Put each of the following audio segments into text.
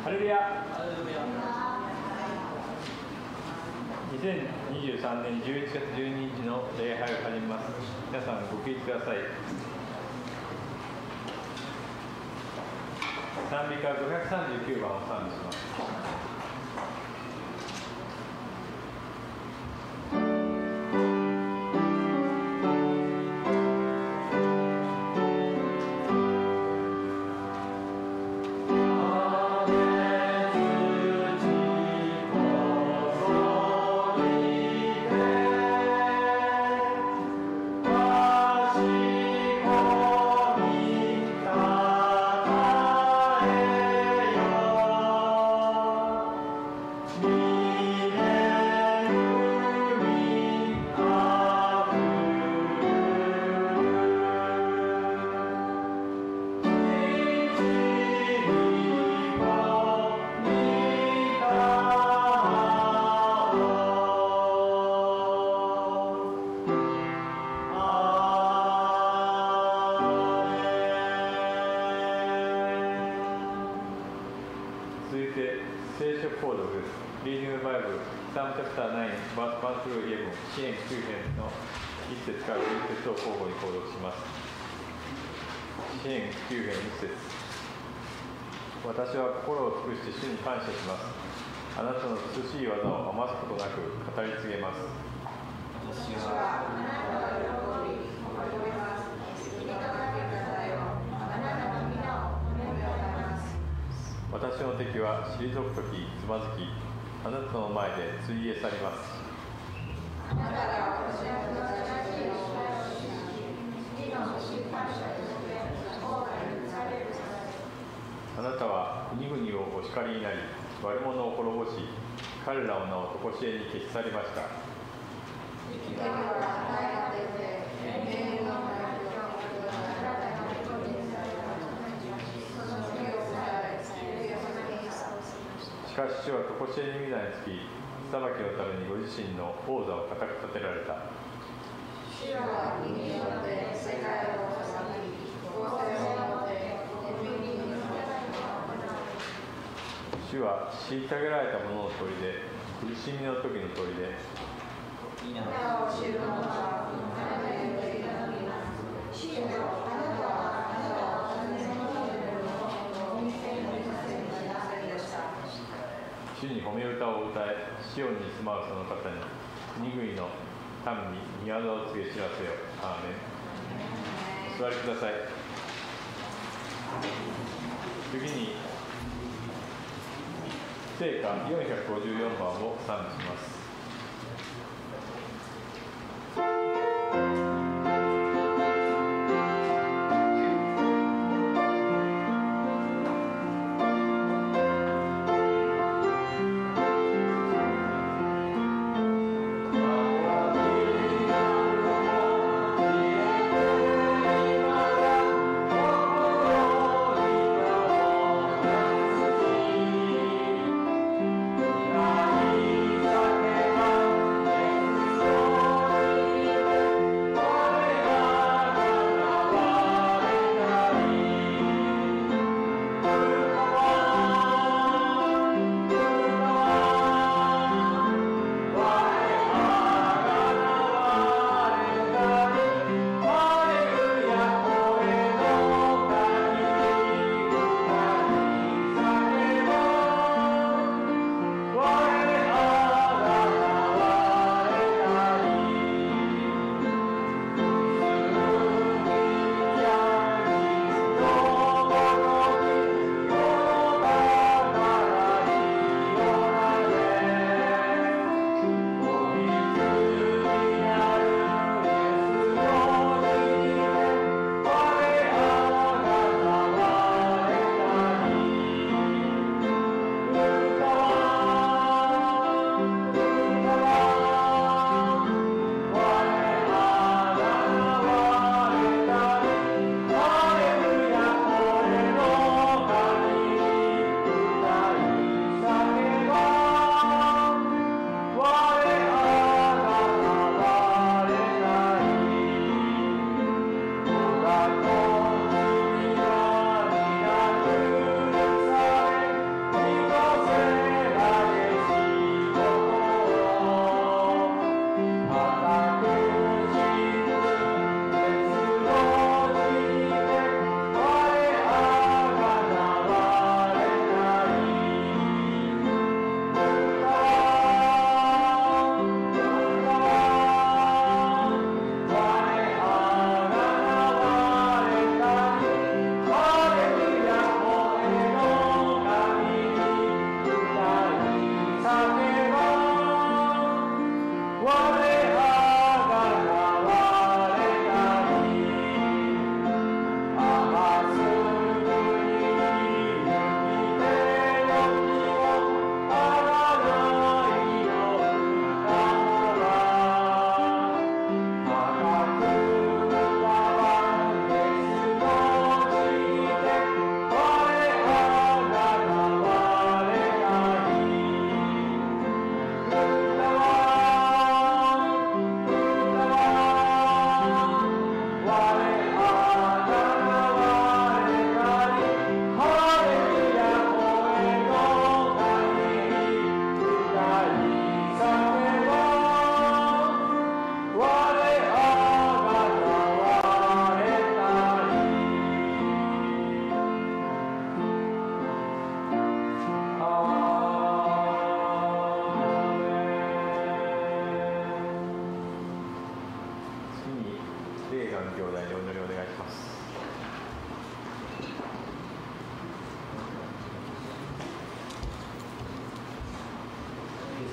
ハレルヤ。2023年11月12日の礼拝を始めます。皆さんご起立ください。賛美歌539番を賛美します。支援9編の1節から10節を交互に購読します。支援9編1節。私は心を尽くして主に感謝します。あなたの美しい技を余すことなく語り継げます。私はあなたの喜びを喜びます。君のかけ方よ、あなたの皆を褒めます。私の敵は退くときつまずき、あなたの前でついえ去ります。あなたが私の正しい主張をし、次の審判者として王が許される。あなたは国々をお叱りになり、悪者を滅ぼし、彼らの名を常しえに消し去りました。生きては与えられて、永遠の愛とあなたの御子にされたその時をさえしかし主は常しえに御座につき、裁きのためにご自身の王座を固く立てられた。主は義によって世界を治め、公正をもって国民に従い主は虐げられた者の砦で、苦しみの時の砦で。皆を知る者はあなたにより頼みます。主よ、あなたはあなたを尋ね求める者をお見せにさせませんでした。主に褒め歌を歌え、シオンに住まうその方に、国々の民に宮沢を告げ知らせよ。アーメン。お座りください。次に聖歌454番を賛美します。Amen.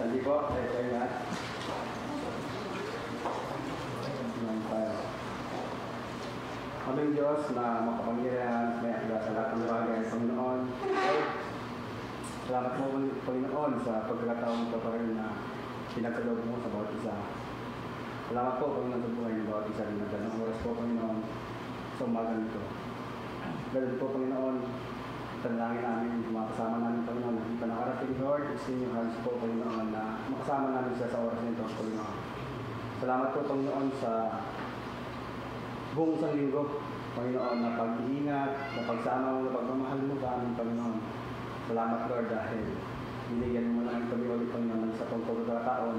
Hindi po, tayo lahat. Aming Diyos na makapangyarihan, may akda sa lahat ng bagay, Panginoon. Salamat mo, Panginoon, sa pagkakataong ito pa rin na pinagkaloob mo sa bawat isa. Salamat po, Panginoon, sa buhay ng bawat isa rin na ganang oras po, Panginoon, sa umagang ito. Ganun po, Panginoon, tanalangin namin, mga kasama namin, Panginoon, hindi pa nakarating, Lord, it's in your hands po, Panginoon, na makasama namin siya sa oras nito, Panginoon. Salamat po, Panginoon, sa buong isang linggo, Panginoon, na pag-iingat, na pagsama mo, na pagmamahal mo sa amin, Panginoon. Salamat, Lord, dahil binigyan mo namin kami ulit, Panginoon, sa pagkakataon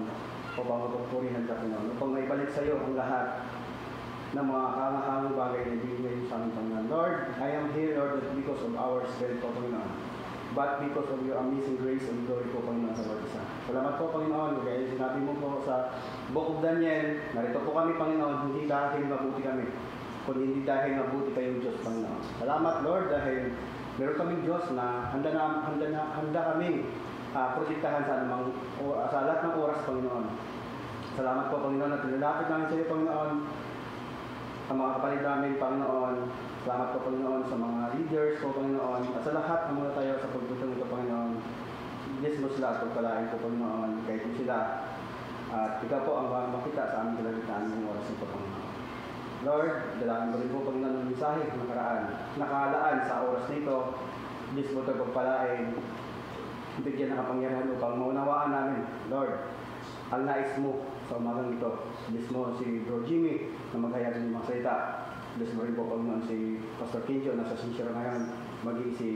upang mapagpurihan sa Panginoon. Upang maibalik sa iyo ang lahat ng mga kahangahangang bagay na ibigay sa amin, Panginoon. Lord, I am here, Lord, not because of our strength, Panginoon, but because of your amazing grace and glory po, Panginoon, sa bawat isa. Salamat po, Panginoon. Kaya sinabi mo po sa Book of Daniel, narito po kami, Panginoon, hindi dahil mabuti kami, kundi hindi dahil mabuti kayong Diyos, Panginoon. Salamat, Lord, dahil meron kaming Diyos na handa kaming protektahan sa lahat ng oras, Panginoon. Salamat po, Panginoon, at nilalapit namin sa iyo, Panginoon, sa mga kapatid namin, Panginoon. Salamat po, Panginoon, sa mga leaders po, Panginoon, at sa lahat ng mga tayo sa pagtutulong ito, Panginoon. Bless mo sila at pagpalain po, Panginoon, kahit sila. At ikaw po ang makita sa aming kalalitaan ng oras ito, Panginoon. Lord, dalangin ko rin po, Panginoon, ng mensahe nakalaan sa oras nito. Bless mo ito pagpalain. Bigyan ng kapangyarihan upang maunawaan namin, Lord, ang nais mo sa umagang ito. Bless mo si Bro Jimmy na maghayag ng mga salita. Bless mo rin po, Panginoon, si Pastor Kenjo na sa sinsira ngayon, maging si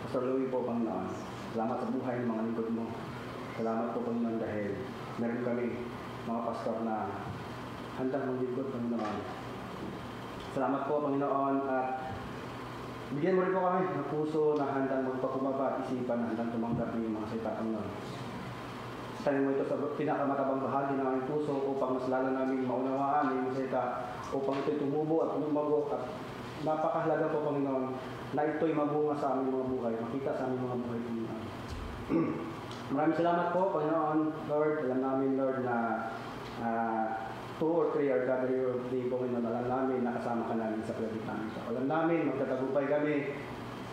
Pastor Louie po, Panginoon. Salamat sa buhay ng mga lingkod mo. Salamat po, Panginoon, dahil meron kami mga pastor na handang maglingkod, Panginoon. Salamat po, Panginoon, at bigyan mo rin po kami ng puso na handang magpakumbaba at isipan na handang tumanggap ng mga salita, Panginoon. Tanin mo ito sa pinakamatabang bahagi ng aming puso upang mas lalo namin maunawaan ng mga salita, upang ito'y tumubo at lumago at napakahalaga po, Panginoon, na ito'y mabunga sa aming mga buhay, makita sa aming mga buhay, Panginoon. Maraming salamat po, Panginoon, Lord. Alam namin, Lord, na 2 or 3 are gathering of the Panginoon. Alam namin na kasama ka namin sa palagitan ito. Alam namin, magtatagumpay kami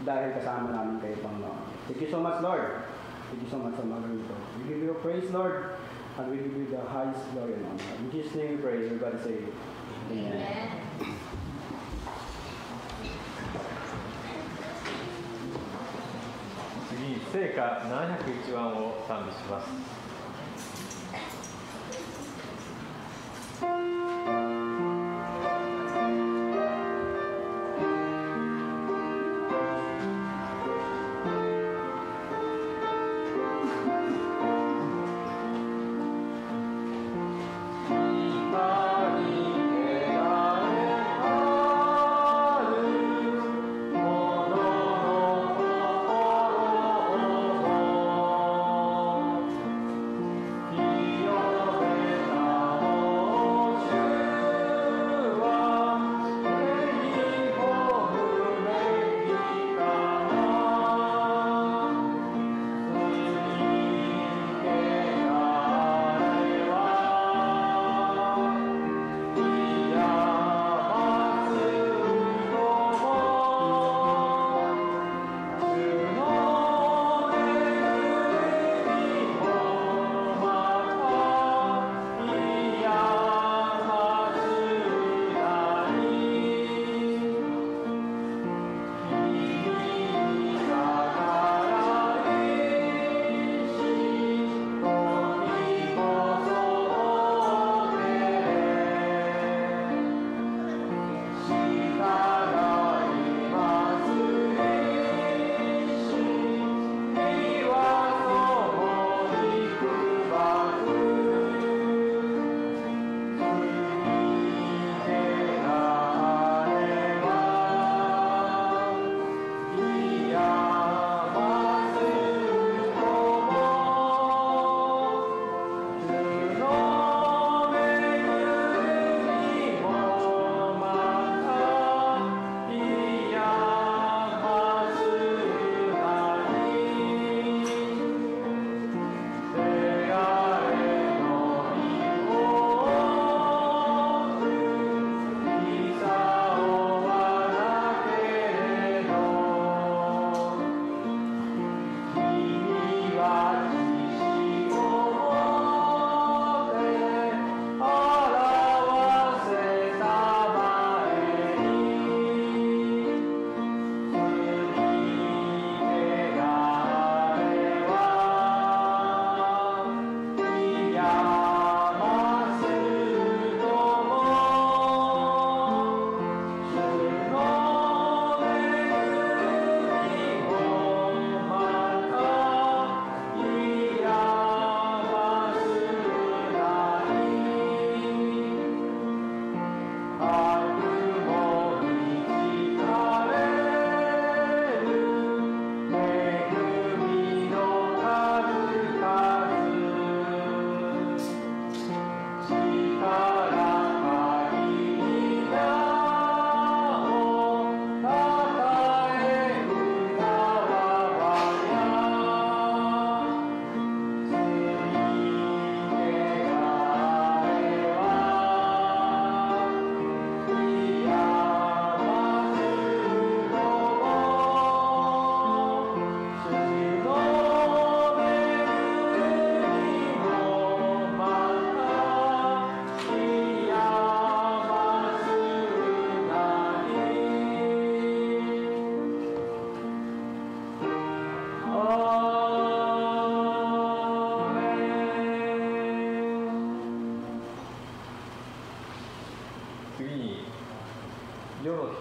dahil kasama namin kayo, Panginoon. Thank you so much, Lord. Thank you so much sa mga ganito. We give you praise, Lord, and we give you the highest glory and honor. In Jesus' name we pray. Everybody say, Amen.次、聖歌701番を賛美します。「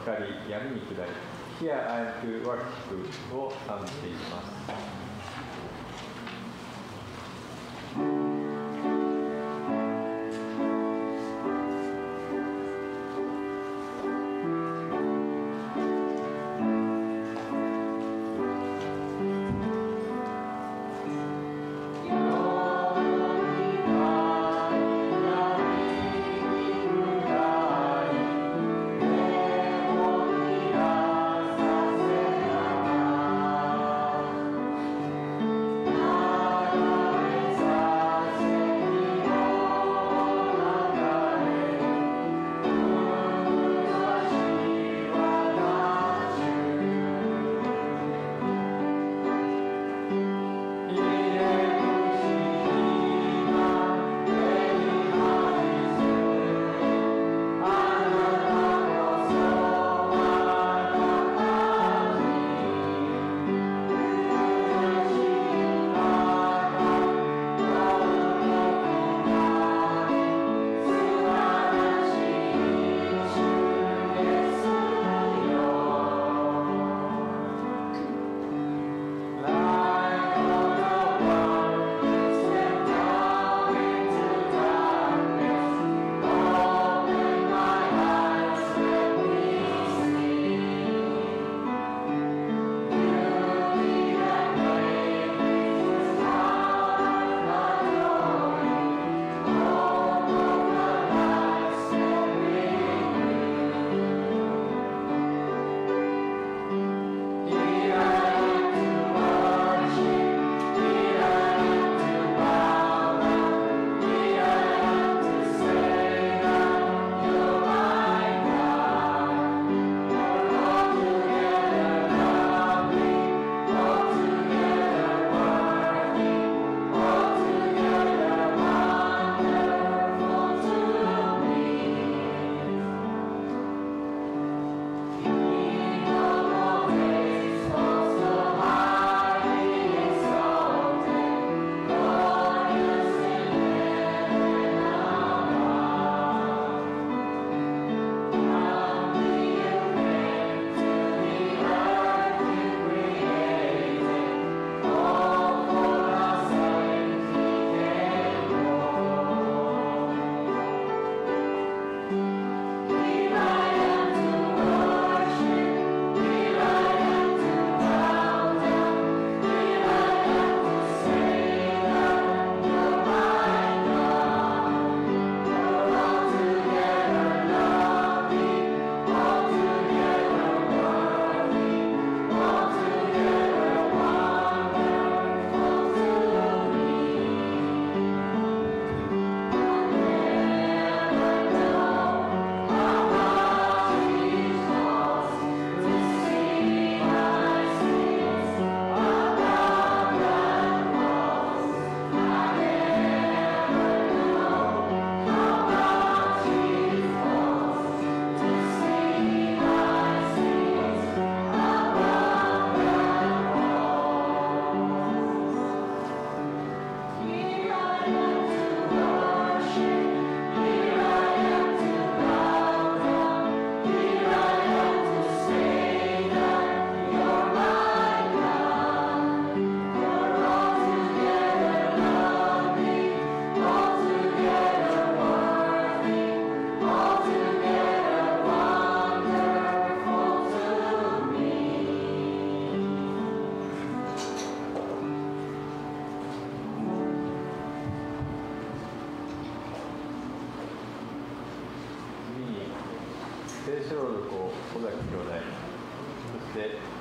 光、闇に下り、Here I am to worship を賛美しています。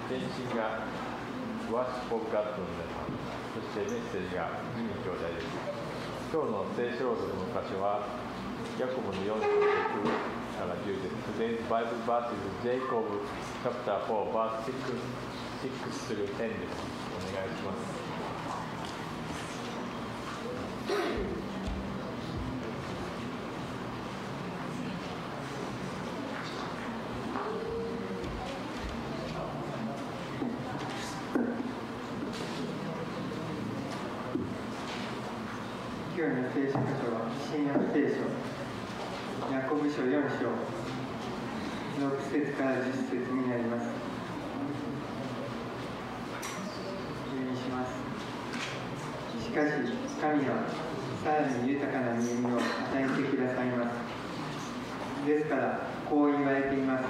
献身がワーシップオブガッドの皆さん、そしてメッセージがジミー兄弟です。今日の聖書朗読の箇所はヤコブの4章6から10です。Today's Bible verse is Jacob chapter 4 verse 6 through 10です。お願いします。今日の聖書箇所は新約聖書ヤコブ書4章6節から10節になります。お読みします。しかし神はさらに豊かな恵みを与えてくださいます。ですからこう言われています。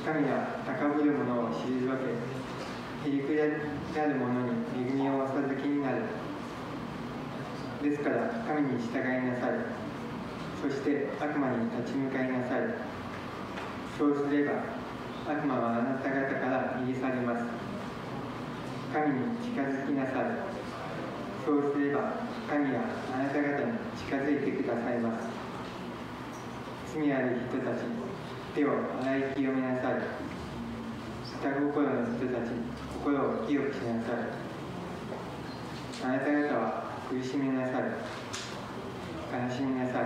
神は高ぶる者を退け、へりくだる者に恵みをお授けになる。ですから神に従いなさい。そして悪魔に立ち向かいなさい。そうすれば悪魔はあなた方から逃げ去ります。神に近づきなさい。そうすれば神はあなた方に近づいてくださいます。罪ある人たち、手を洗い清めなさい。下心の人たち、心を清くしなさい。あなた方は苦しみなさい。悲しみなさい。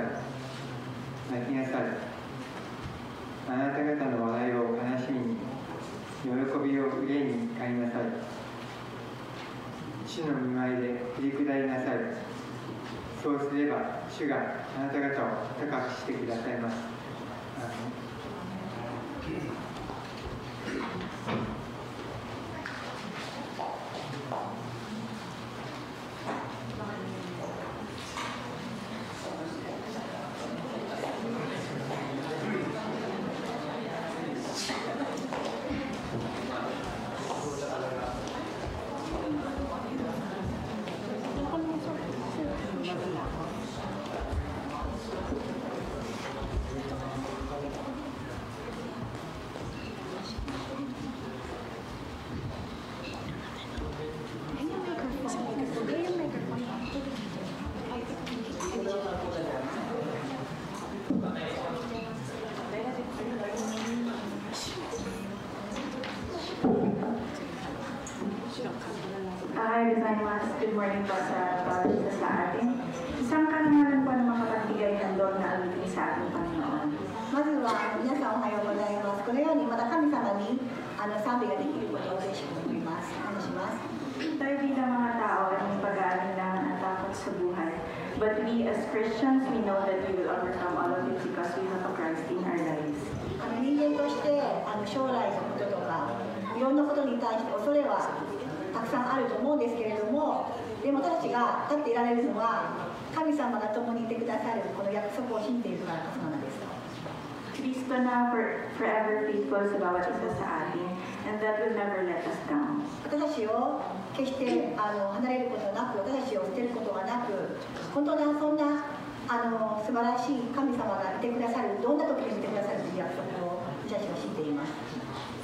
泣きなさい。あなた方の笑いを悲しみに、喜びを憂いに変えなさい。主の御前で振り下りなさい。そうすれば主があなた方を高くしてくださいます。Good morning po sa bawat isa sa atin. Isang karangalan po ng makapagbigay ng loob na awitin sa ating Panginoon. まずは皆さんおはようございます。このようにまた神様に賛美ができることを嬉しく思います。感謝します。Tayo bilang mga tao ay may pag-aalinlangan at takot sa buhay. But we as Christians, we know that we will overcome all of it because we have a Christ in our lives. 人間として将来のこととかいろんなことに対して恐れはたくさんあると思うんですけれども、でも私たちが立っていられるのは神様が共にいてくださるこの約束を信じているからこそなのです。Kristo na forever faithful sa bawat isa sa atin, and that will never let us down. 私たちを決して離れることなく、私たちを捨てることがなく、本当にそんな素晴らしい神様がいてくださる、どんな時にもいてくださるという約束を私たちは信じています。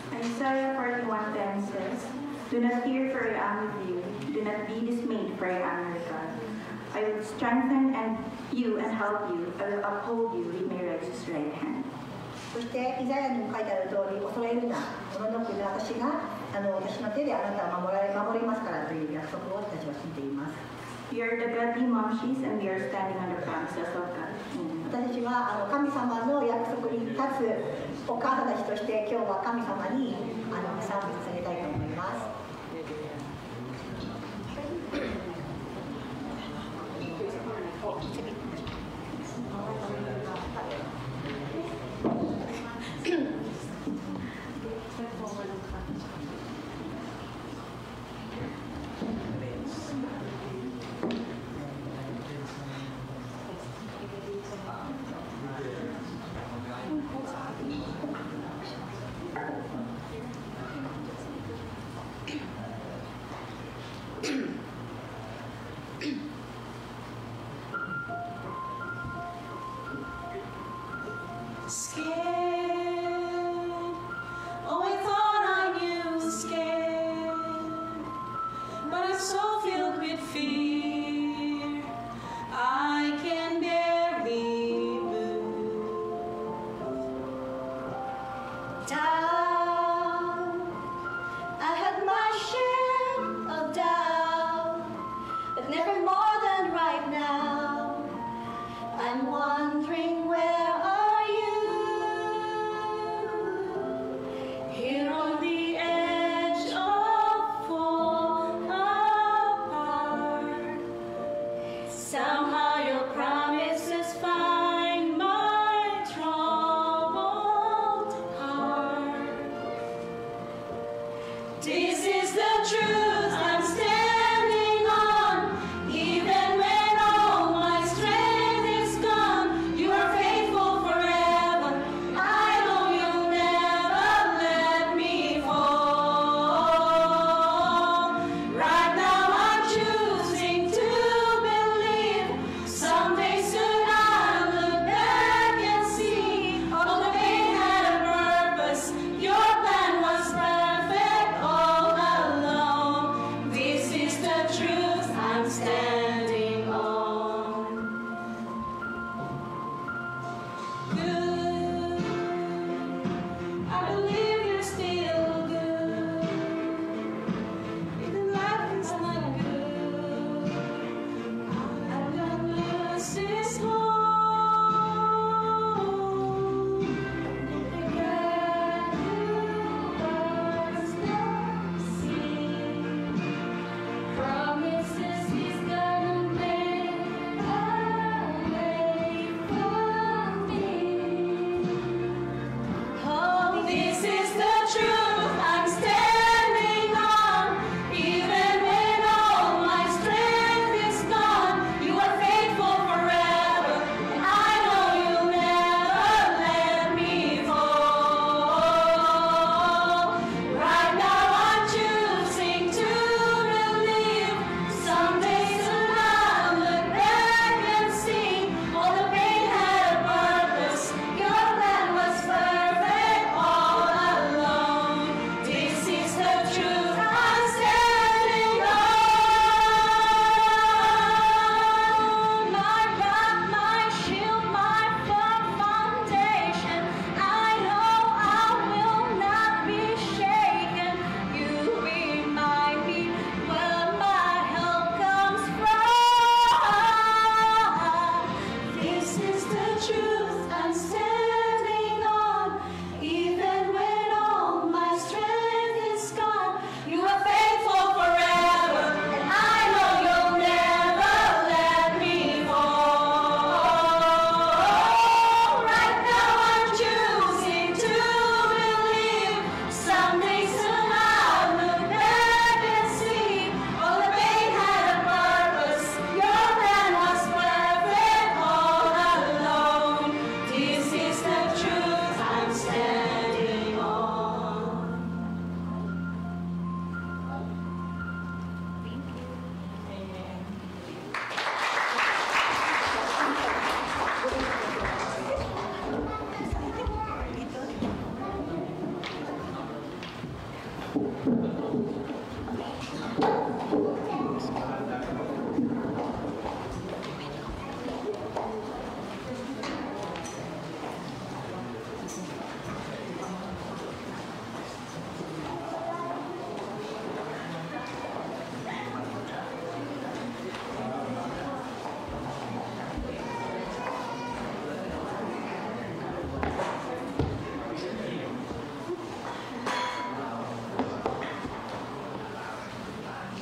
Isaiah 41:10 says, Do not fear, for I am with you. Do not be dismayed, for I am your God. I will strengthen you and help you. I will uphold you with my righteous right hand. そしてイザヤにも書いてある通り、恐れるな、このノックで私の手であなたを守りますからという約束を私は信じています。We are the godly momshies, and we are standing on the promises of God. 私たちは神様の約束に立つお母さんたちとして今日は神様に賛美されたいと思います。I had my share of doubt.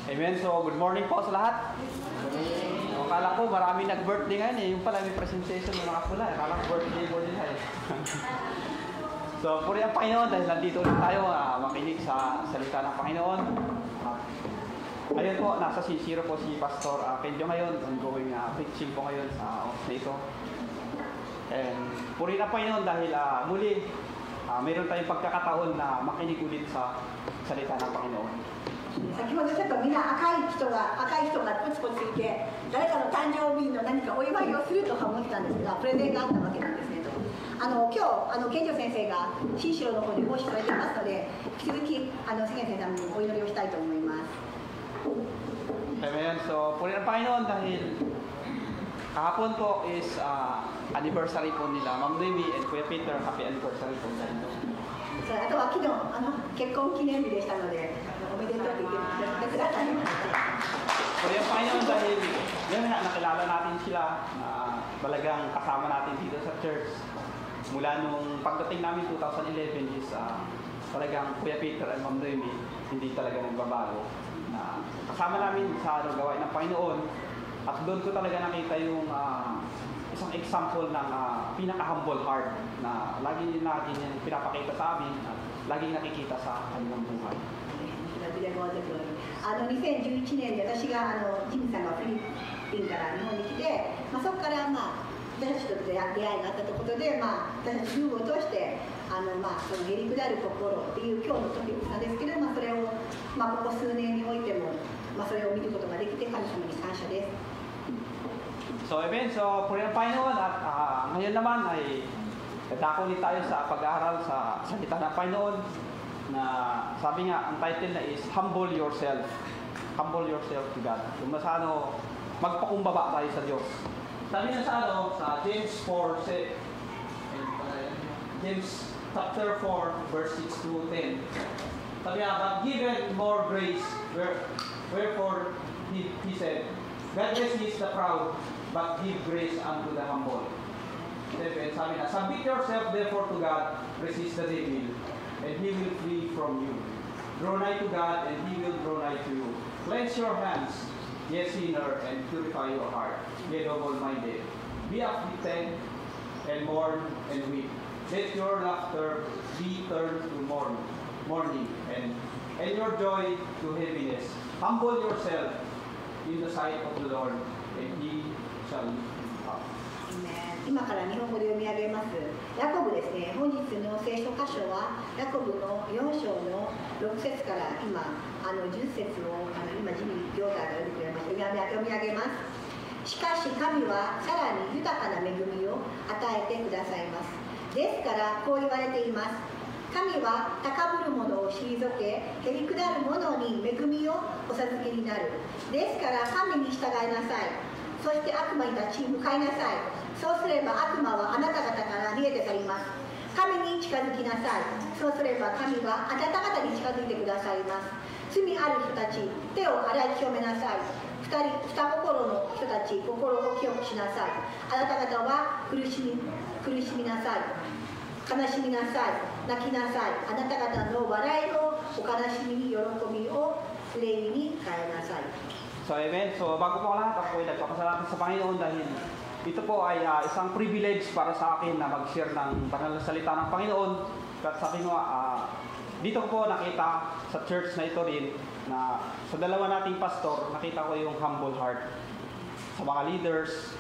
Amen. So, good morning po sa lahat. Akala ko marami nag-birthday ngayon eh. Yung pala may presentation na nakapula. Akala ko birthday mo nila eh. So, puri ang Panginoon dahil nandito ulit tayo makinig sa salita ng Panginoon. Ayun po, nasa Sincero po si Pastor Kenjo ngayon. Ongoing preaching po ngayon sa oras na ito. And puri ang Panginoon dahil muli mayroon tayong pagkakataon na makinig ulit sa salita ng Panginoon. 先ほどちょっとみんな赤い人がポツポツいて誰かの誕生日の何かお祝いをするとか思ってたんですがプレゼンがあったわけなんですねと今日健常先生が新城の方で奉仕されていますので引き続き関谷先生にお祈りをしたいと思います Amen. So, puri ng Panginoon dahil kahapon po is anniversary po nila Ma'am Noemi and Kuya Peter. Happy anniversary po sa inyo. あとは昨日結婚記念日でしたのでおめでとうと言ってください Puri ang Panginoon dahil yun nga, nakilala natin sila talagang kasama natin dito sa church. Mula nung pagdating namin 2011 is talagang Kuya Peter and Ma'am Noemi hindi talaga nagbabago. Kasama namin sa gawain ng Panginoon at doon ko talaga nakita yung isang example ng pinaka-humble heart na lagi natin yung pinapakita sa amin at laging nakikita sa kanilang buhay. 2011年で私がジミさんがフィリピンから日本に来て、そこから私たちと出会いがあったということで、私たち夫婦を通してそのへりくだる心っていう今日のトピックなんですけど、それを、ここ数年においても、それを見ることができて神様に感謝です。 So, amen. So, puri ang Panginoon at ngayon naman ay dadako ulit tayo sa pag-aaral sa salita ng Panginoon na sabi nga, ang title na is Humble Yourself. Humble yourself to God. Kung nasa magpakumbaba tayo sa Diyos. Sabi nga sa James 4, James chapter 4, verse 6 to 10. Sabi nga, but given more grace, wherefore he said, God resists the proud, but give grace unto the humble. Sabi na, submit yourself therefore to God, resist the devil, and he will flee from you. Draw nigh to God, and he will draw nigh to you. Cleanse your hands, ye sinner, and purify your heart, ye double-minded. Be afflicted, and mourn, and weep. Let your laughter be turned to mourning, and your joy to heaviness. Humble yourself in the sight of the Lord, and He shall lift you up. 今から日本語で読み上げます。ヤコブですね。本日の聖書箇所はヤコブの4章の6節から今10節を今ジミー兄弟が読んでくれました。読み上げます。しかし神はさらに豊かな恵みを与えてくださいます。ですからこう言われています。神は高ぶる者を退け、へりくだる者に恵みをお授けになる。ですから神に従いなさい。そして悪魔に立ち向かいなさい。そうすれば悪魔はあなた方から逃げて去ります。神に近づきなさい。そうすれば神はあなた方に近づいてくださいます。罪ある人たち、手を洗い清めなさい。二心の人たち、心を清くしなさい。あなた方は苦しみなさい。悲しみなさい。泣きなさい。あなた方の笑いをお悲しみに喜びを礼に変えなさい。 So, amen. So, bago po lahat, ako ay nagpapasalamat sa Panginoon dahil ito po ay isang privilege para sa akin na mag-share ng banal na salita ng Panginoon. At sabi ko, dito ko po nakita sa church na ito rin na sa dalawa nating pastor, nakita ko yung humble heart sa mga leaders.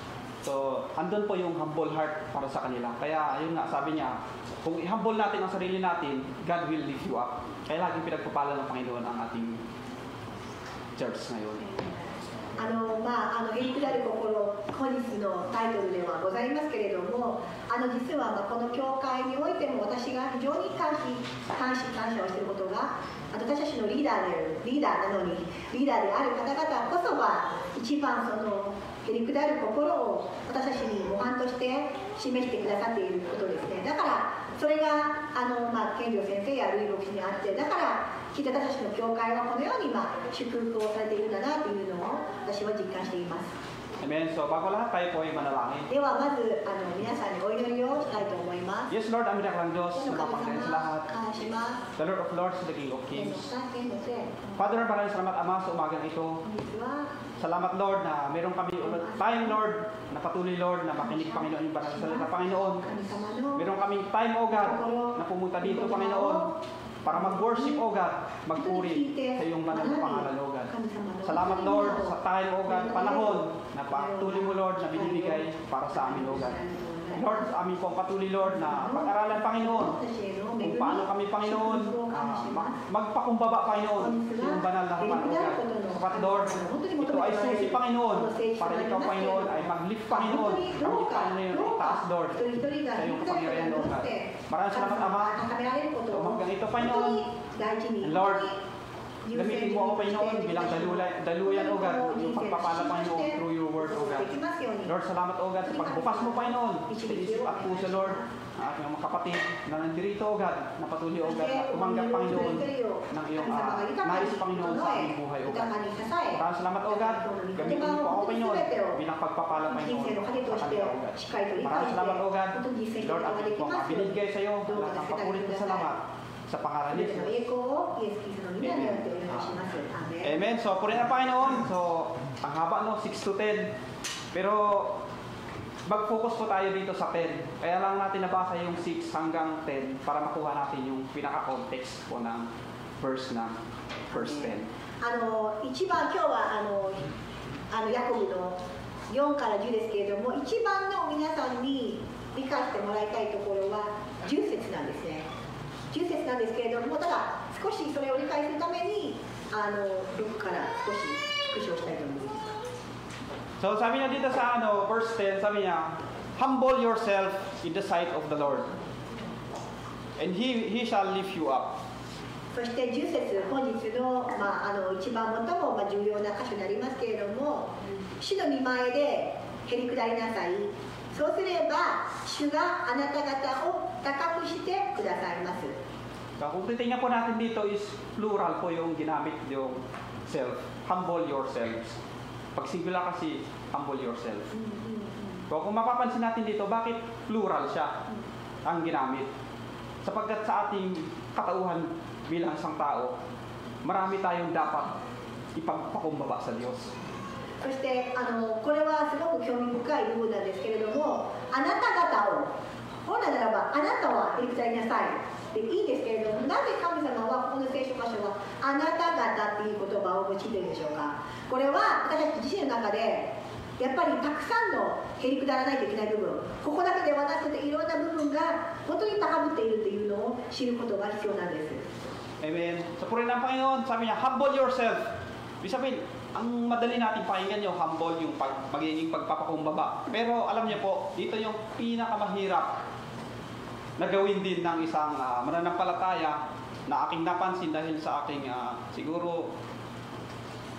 So, andun po yung humble heart para sa kanila. Kaya, ayun nga, sabi niya, kung i-humble natin ang sarili natin, God will lift you up. Kaya laging pinagpapala ng Panginoon ang ating church ngayon. へりくだる心、本日のタイトルではございますけれども、実はこの教会においても私が非常に感謝をしていることが、私たちのリーダーなのに、リーダーである方々こそは、一番そのへりくだる心を私たちに模範として示してくださっていることですね。だから、それが健常先生やルイ牧師にあって、だから私たちの教会はこのように祝福をされているんだなというのを私は実感しています。Amen. So, bago lahat tayo po ay manalangin. ではまず皆さんにお祈りをしたいと思います。 Yes, Lord, ang minaklang Diyos, 天の sumapangalan 神 sa lahat. 様、感謝します。 The Lord of Lords, the King of 天の Kings. 三権のせい、 Father, maraming salamat, Ama, sa umagang ito. 本日は Salamat, Lord, na meron kami ulit time, Lord, na patuloy, Lord, na makinig, Panginoon, yung banal na salita, Panginoon. 神様の Meron kaming time, O God, na pumunta dito, Panginoon, para mag-worship, O God, magpuri sa iyong banal na pangalan, O God. 神様の Salamat, Lord, sa time, O God, panahon na patuloy mo, Lord, na binibigay para sa amin, O God. Lord, sa amin pong patuloy, Lord, na pag-aralan, Panginoon, kung paano kami, Panginoon, magpakumbaba, Panginoon, sa iyong banal na harapan, O God. Sapat, Lord, ito ay susi, Panginoon, para ikaw, Panginoon, ay mag-lift, Panginoon, kami, Panginoon, itaas, Lord, sa iyong kapangyarihan, O God. Maraming salamat, Ama, sa umagang ito, Panginoon. And Lord, gamitin mo ako, Panginoon, bilang daluyan, O God, yung pagpapala, Panginoon, through your word, O God. Lord, salamat, O God, sa pagbukas mo, Panginoon, sa isip at puso, Lord, ang aking mga kapatid na nandirito, O God, na patuloy, O God, na tumanggap, Panginoon, ng iyong nais, Panginoon, sa aming buhay, O God. Maraming salamat, O God, gamitin mo ako, Panginoon, bilang pagpapala, Panginoon, sa kanila, O God. Maraming salamat, O God, Lord, at ito ang binigay sa iyo, lahat ng papulit na salamat, sa pangalan ni Jesus. Amen. So, purihin na Panginoon. So, ang haba, no? 6 to 10. Pero, mag-focus po tayo dito sa 10. Kaya lang natin nabasa yung 6 hanggang 10 para makuha natin yung pinaka-context po ng verse 10. 一番今日はヤコブの4から10ですけれども、一番の皆さんに理解してもらいたいところは10節なんですね。10節なんですけれども、ただ少しそれを理解するために6から少し復唱したいと思います。 So, sabi niya dito sa verse 10, sabi niya, humble yourself in the sight of the Lord, and He shall lift you up. そして10節、本日の、一番最も重要な箇所になりますけれども、主の御前でへり下りなさい。そうすれば、主があなた方を高くしてくださいます。 So, kung titingnan po natin dito is plural po yung ginamit yung self. Humble yourselves. Pag singular kasi, humble yourself. So, kung mapapansin natin dito, bakit plural siya ang ginamit? Sapagkat sa ating katauhan bilang isang tao, marami tayong dapat ipagpakumbaba sa Diyos. そしてこれはすごく興味深い部分なんですけれども、あなた方を、本来ならばあなたはへりくだりなさいでいいんですけれども、なぜ神様はこの聖書箇所はあなた方っていう言葉を用いているでしょうか。これは私たち自身の中でやっぱりたくさんのへりくだらないといけない部分、ここだけではなくていろんな部分が本当に高ぶっているというのを知ることが必要なんです。 Amen. So, purihin ng Panginoon, sabi niya, humble yourself. Ibig sabihin, ang madali natin pakinggan yung humble, yung magiging pagpapakumbaba. Pero alam niyo po, dito yung pinakamahirap na gawin din ng isang mananampalataya na aking napansin dahil sa aking siguro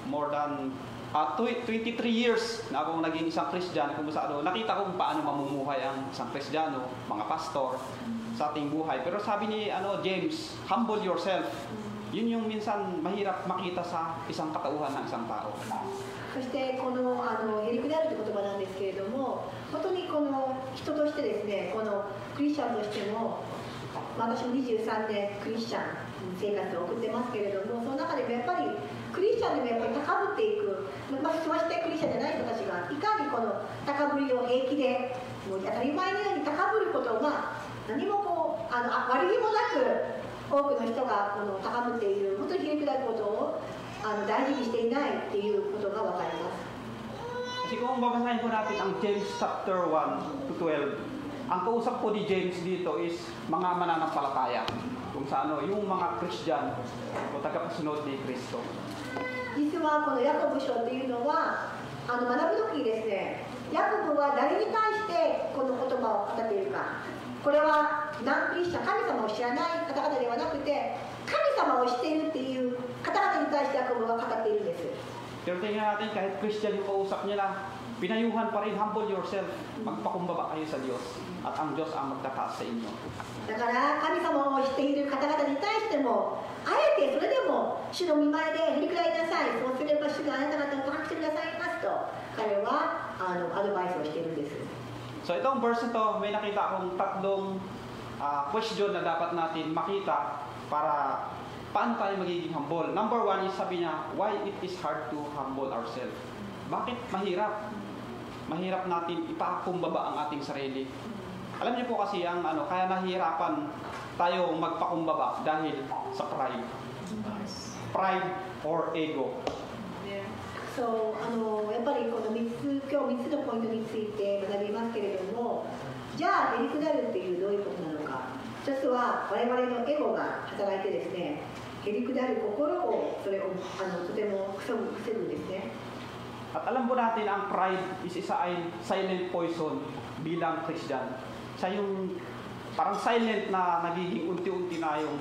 more than 23 years na akong naging isang Kristiyano, nakita ko kung paano mamumuhay ang isang Kristiyano, mga pastor, sa ating buhay. Pero sabi ni James, humble yourself. Yun yung minsan mahirap makita sa isang katauhan ng isang tao. そしてこのへりくだるという言葉なんですけれども、本当にこの人としてですね、このクリスチャンとしても、私も23年クリスチャン生活を送ってますけれども、その中でもやっぱりクリスチャンでもやっぱり高ぶっていく、ましてクリスチャンじゃない人たちがいかにこの高ぶりを平気でもう当たり前のように高ぶることが何もこう悪気もなく多くの人がこの高ぶっている、本当にへりくだることを大事にしていないっていうことが分かります。 Kasi kung babasahin po natin ang James chapter 1 to 12, ang kausap po ni James dito is mga mananampalataya. Kung sa yung mga Christian o tagapasunod ni Kristo. 実はこのヤコブ書っていうのは学ぶ時にですね、ヤコブは誰に対してこの言葉を語っているか。これはナンクリスチャン、神様を知らない方々ではなくて、神様を知っているっていう方々に対してヤコブは語っているんです。 Pero tingnan natin, kahit Christian yung kausap niya na, pinayuhan pa rin, humble yourself, magpakumbaba kayo sa Diyos, at ang Diyos ang magtataas sa inyo. だから神様を知っている方々に対しても、あえてそれでも主の御前でへりくだりなさい、そうすれば主があなた方を高くしてくださいますと語彼はアドバイスをしているんです。 So itong verse na to, may nakita akong tatlong question na dapat natin makita para paano tayo magiging humble. Number one is sabi niya, why it is hard to humble ourselves. Bakit mahirap? Mahirap natin ipakumbaba ang ating sarili. Alam niyo po kasi ang kaya nahihirapan tayo magpakumbaba dahil sa pride. Pride or ego.そうやっぱりこの今日3つのポイントについて学びますけれども、じゃあへりくだるっていうどういうことなのか。一つは我々のエゴが働いてですね、へりくだる心をそれをとても防ぐんですね。 At alam po natin ang pride is isa ay silent poison bilang Christian. Siya yung parang silent na nagiging unti-unti na yung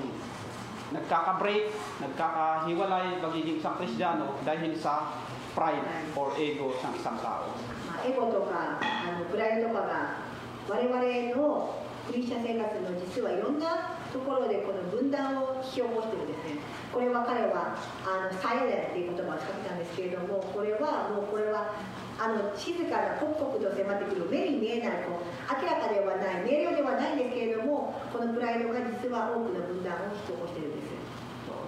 nagkaka-break, nagkakahiwalay, magiging isang Kristiyano dahil sa pride or ego ng isang tao. エゴとかプライドとかが我々のクリスチャン生活の実はいろんなところでこの分断を引き起こしているんですね。これは彼はサイレンっていう言葉を使ってたんですけれども、これは静かな刻々と迫ってくる目に見えない明らかではない明瞭ではないんですけれども、このプライドが実は多くの分断を引き起こしているんです。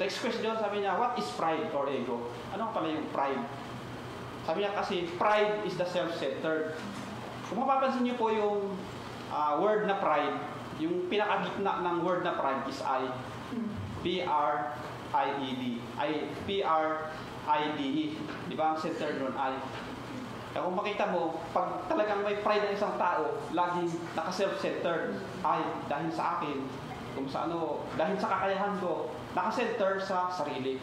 Next question, sabi niya, what is pride or ego? Ano pala yung pride? Sabi niya kasi, pride is the self-centered. Kung mapapansin niyo po yung word na pride, yung pinakagitna ng word na pride is I. P-R-I-E-D. P-R-I-D-E. Di ba ang centered nun, I? Kaya kung makita mo, pag talagang may pride ng isang tao, laging naka-self-centered. I, dahil sa akin, kung sa dahil sa kakayahan ko, naka-center sa sarili.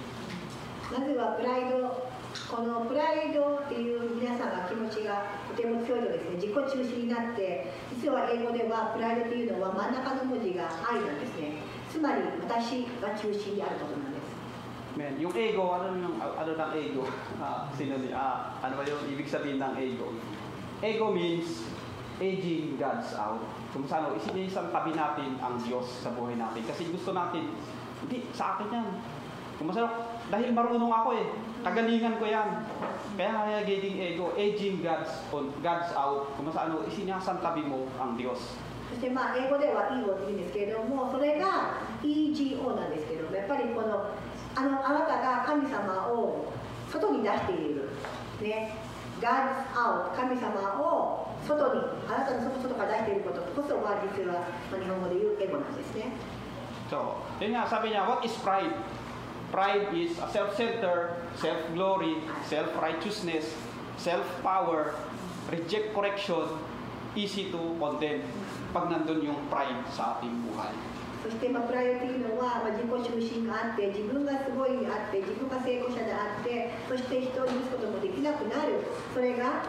まずはプライド、このプライドっていう皆さんが気持ちがとても強いとですね、自己中心になって、実は英語ではプライドっていうのは真ん中の文字が愛なんですね。つまり私が中心であることなんです。 Man, yung ego, ano ng ego? Ano ba yung ibig sabihin ng ego? Ego means aging God's out. Kung saan, isang tabi natin ang Diyos sa buhay natin. Kasi gusto natin, hindi, sa akin yan. Kung masarap, dahil marunong ako kagalingan ko yan. Kaya nagiging ego, aging God's out. Kung saan, isinasan tabi mo ang Diyos. そして英語では ego って言うんですけれども、それが EGO なんですけど、やっぱりこのあなたが神様を外に出している、ね、God's out 神様を外にあなたの外から出していることこそが実は日本語で言うエゴなんですね。So, yun nga, sabi niya, what is pride? Pride is a self-centered, self-glory, self-righteousness, self-power, reject correction, easy to condemn. Pag nandun yung pride sa ating buhay. そしてプライドというのは自己中心があって、自分がすごいあって、自分が成功者であって、そして人を許すこともできなくなる、それが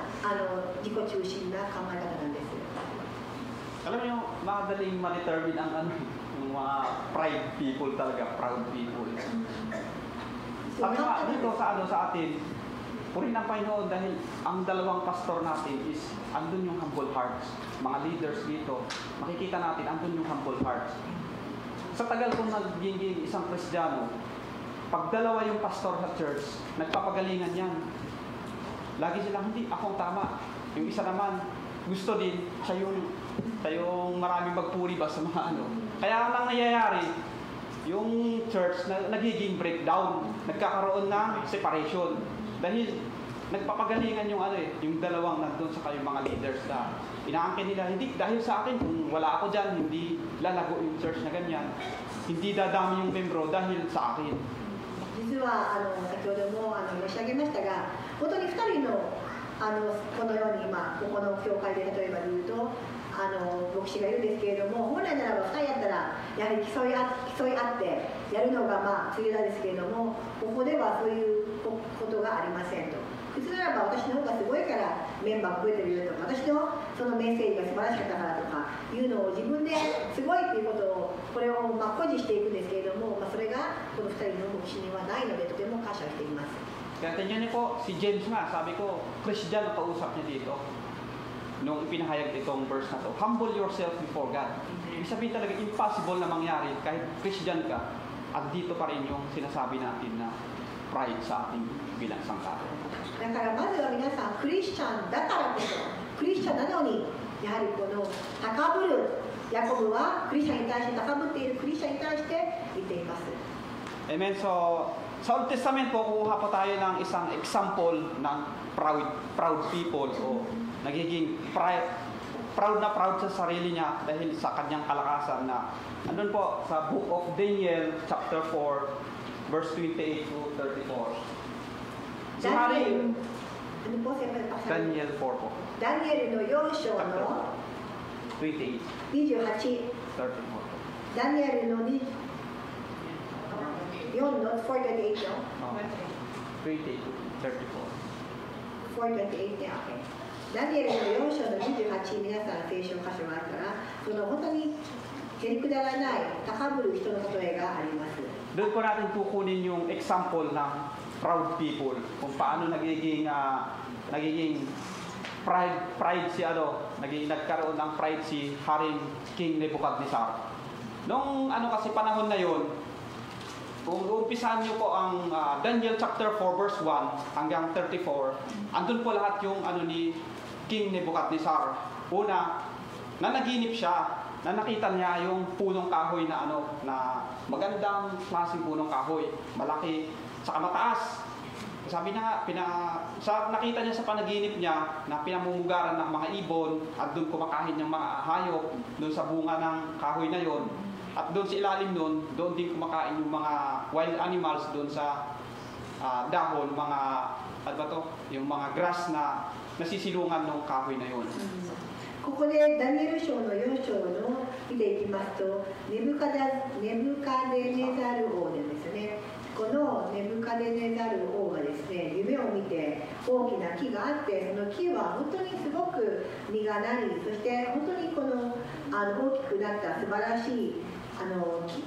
自己中心な考え方なんです。Alam niyo, madaling ma-determine ang yung mga pride people talaga, proud people. Sabi nga dito sa atin, purihin ang Panginoon dahil ang dalawang pastor natin is andun yung humble hearts. Mga leaders dito, makikita natin andun yung humble hearts. Sa tagal kong nagiging isang Kristiyano, pag dalawa yung pastor sa church, nagpapagalingan yan. Lagi silang, hindi, akong tama. Yung isa naman, gusto din, siya yung maraming magpuri ba sa mga Kaya lang nangyayari, yung church na nagiging breakdown, nagkakaroon ng separation. Dahil nagpapagalingan yung yung dalawang nandun sa kayong mga leaders na inaangkin nila, hindi, dahil sa akin, kung wala ako dyan, hindi lalago yung church na ganyan. Hindi dadami yung membro dahil sa akin. 実は先ほども申し上げましたが、本当に2人のこのように今ここの教会で例えば言うと牧師がいるんですけれども、本来ならば2人やったらやはり競い合ってやるのが普通なんですけれども、ここではそういうことがありませんと。普通ならば私の方がすごいからメンバーが増えてるよとか、私のそのメッセージが素晴らしかったからとかいうのを自分ですごいっていうことをこれを誇示していくんですけれども、それがこの2人の牧師にはないのでとても感謝しています。 Kaya tingnan niyo po, si James nga, sabi ko, Christian ang kausap niya dito. Nung ipinahayag itong verse na to, humble yourself before God. Ibig sabihin talaga, impossible na mangyari kahit Christian ka, at dito pa rin yung sinasabi natin na pride sa ating bilang isang tao. だからまずは皆さんクリスチャンだからこそ、クリスチャンなのにやはりこの高ぶる、ヤコブはクリスチャンに対して高ぶっているクリスチャンに対して言っています。 Amen. So, sa Old Testament po, kuha po tayo ng isang example ng proud people o nagiging proud sa sarili niya dahil sa kanyang kalakasan na andun po sa Book of Daniel chapter 4 verse 28 to 34. So, ano po, Daniel 4 po. ダニエルの4章の28, 28、 34. ダニエルの4の428よ。28 to 34. 428ね、ダニエルの4章の28、皆さん聖書箇所があったら、その本当にへりくだらない高ぶる人の例えがあります。 Doon po natin kukunin yung example ng proud people kung paano nagiging pride si nagkaroon ng pride si Haring King Nebuchadnezzar. Nung kasi panahon na yon, kung uumpisahan niyo po ang Daniel chapter 4 verse 1 hanggang 34, andun po lahat yung ni King Nebuchadnezzar. Una, nanaginip siya na nakita niya yung punong kahoy na na magandang klaseng punong kahoy, malaki, saka mataas. Sabi niya nga, nakita niya sa panaginip niya na pinamumugaran ng mga ibon at doon kumakain ng mga hayop doon sa bunga ng kahoy na yon. At doon sa ilalim doon din kumakain yung mga wild animals doon sa dahon, yung mga grass na nasisilungan ng kahoy na yon. ここでダニエル書の4章の見ていきますと、ネブカデネザル王でですね、このネブカデネザル王がですね、夢を見て大きな木があって、その木は本当にすごく実がなり、そして本当にこの大きくなった素晴らしい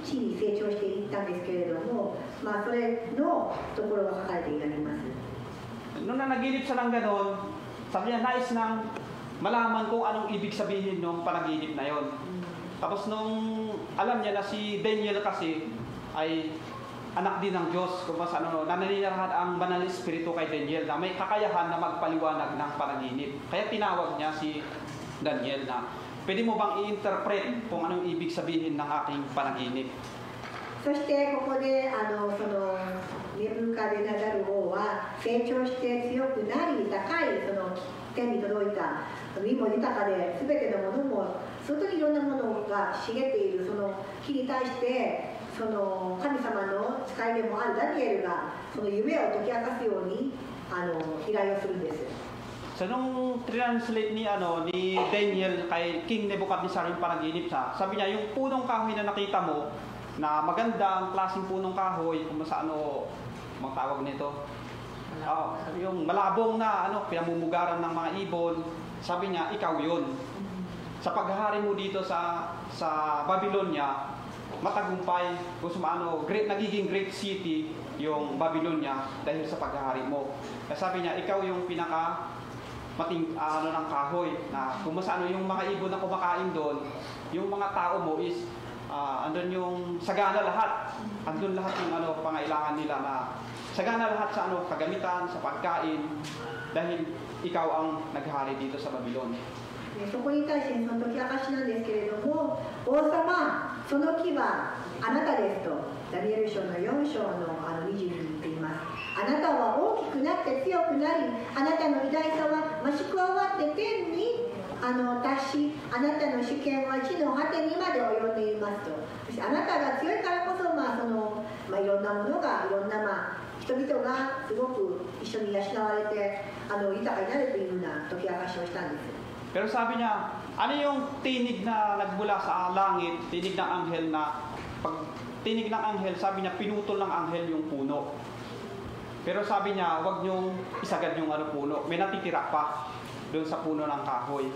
木に成長していったんですけれども、それのところが書かれています。 Nung nanaginip siya ng ganon, sabi niya, nais nang malaman kung anong ibig sabihin ng panaginip na yon. Tapos nung alam niya na si Daniel kasi ay anak din ng Diyos, kung mas nananirahan ang banal na espiritu kay Daniel na may kakayahan na magpaliwanag ng panaginip. Kaya tinawag niya si Daniel na, pwede mo bang i-interpret kung anong ibig sabihin ng aking panaginip? そしてここでそのネブカデネザル王は成長して強くなり、高いその天に届いた実も豊かで全てのものも本当にいろんなものが茂っているその木に対してその神様の使いでもあるダニエルがその夢を解き明かすように依頼をするんです。 So nung translate ni Daniel kay King Nebuchadnezzar yung panaginip siya, sabi niya yung punong kahoy na nakita mo na magandang klaseng punong kahoy, kung sa mga tawag nito, yung malabong na pinamumugaran ng mga ibon, sabi niya ikaw yun. Sa paghahari mo dito sa Babylonia, matagumpay, kung nagiging great city yung Babylonia dahil sa paghahari mo. Kaya sabi niya ikaw yung pinaka ng kahoy na kung yung mga ibon na kumakain doon, yung mga tao mo is andun yung sagana lahat. Andun lahat yung pangailangan nila na sagana lahat sa kagamitan, sa pagkain, dahil ikaw ang naghari dito sa Babylon. そこに対してその解き明かしなんですけれども、王様、その木はあなたですと、ダニエル書の4章の20に言っています。あなたは大きくなって強くなり、あなたの偉大さは増し加わって天に達し、あなたの主権は地の果てにまで及んでいますと。そしてあなたが強いからこそ、いろんなものが、いろんな人々がすごく一緒に養われて豊かになるというような解き明かしをしたんです。 Pero sabi niya, ano yung tinig na nagmula sa langit, tinig ng anghel na, pag tinig ng anghel, sabi niya, pinutol ng anghel yung puno. Pero sabi niya, wag niyong isagad yung puno, may natitira pa doon sa puno ng kahoy.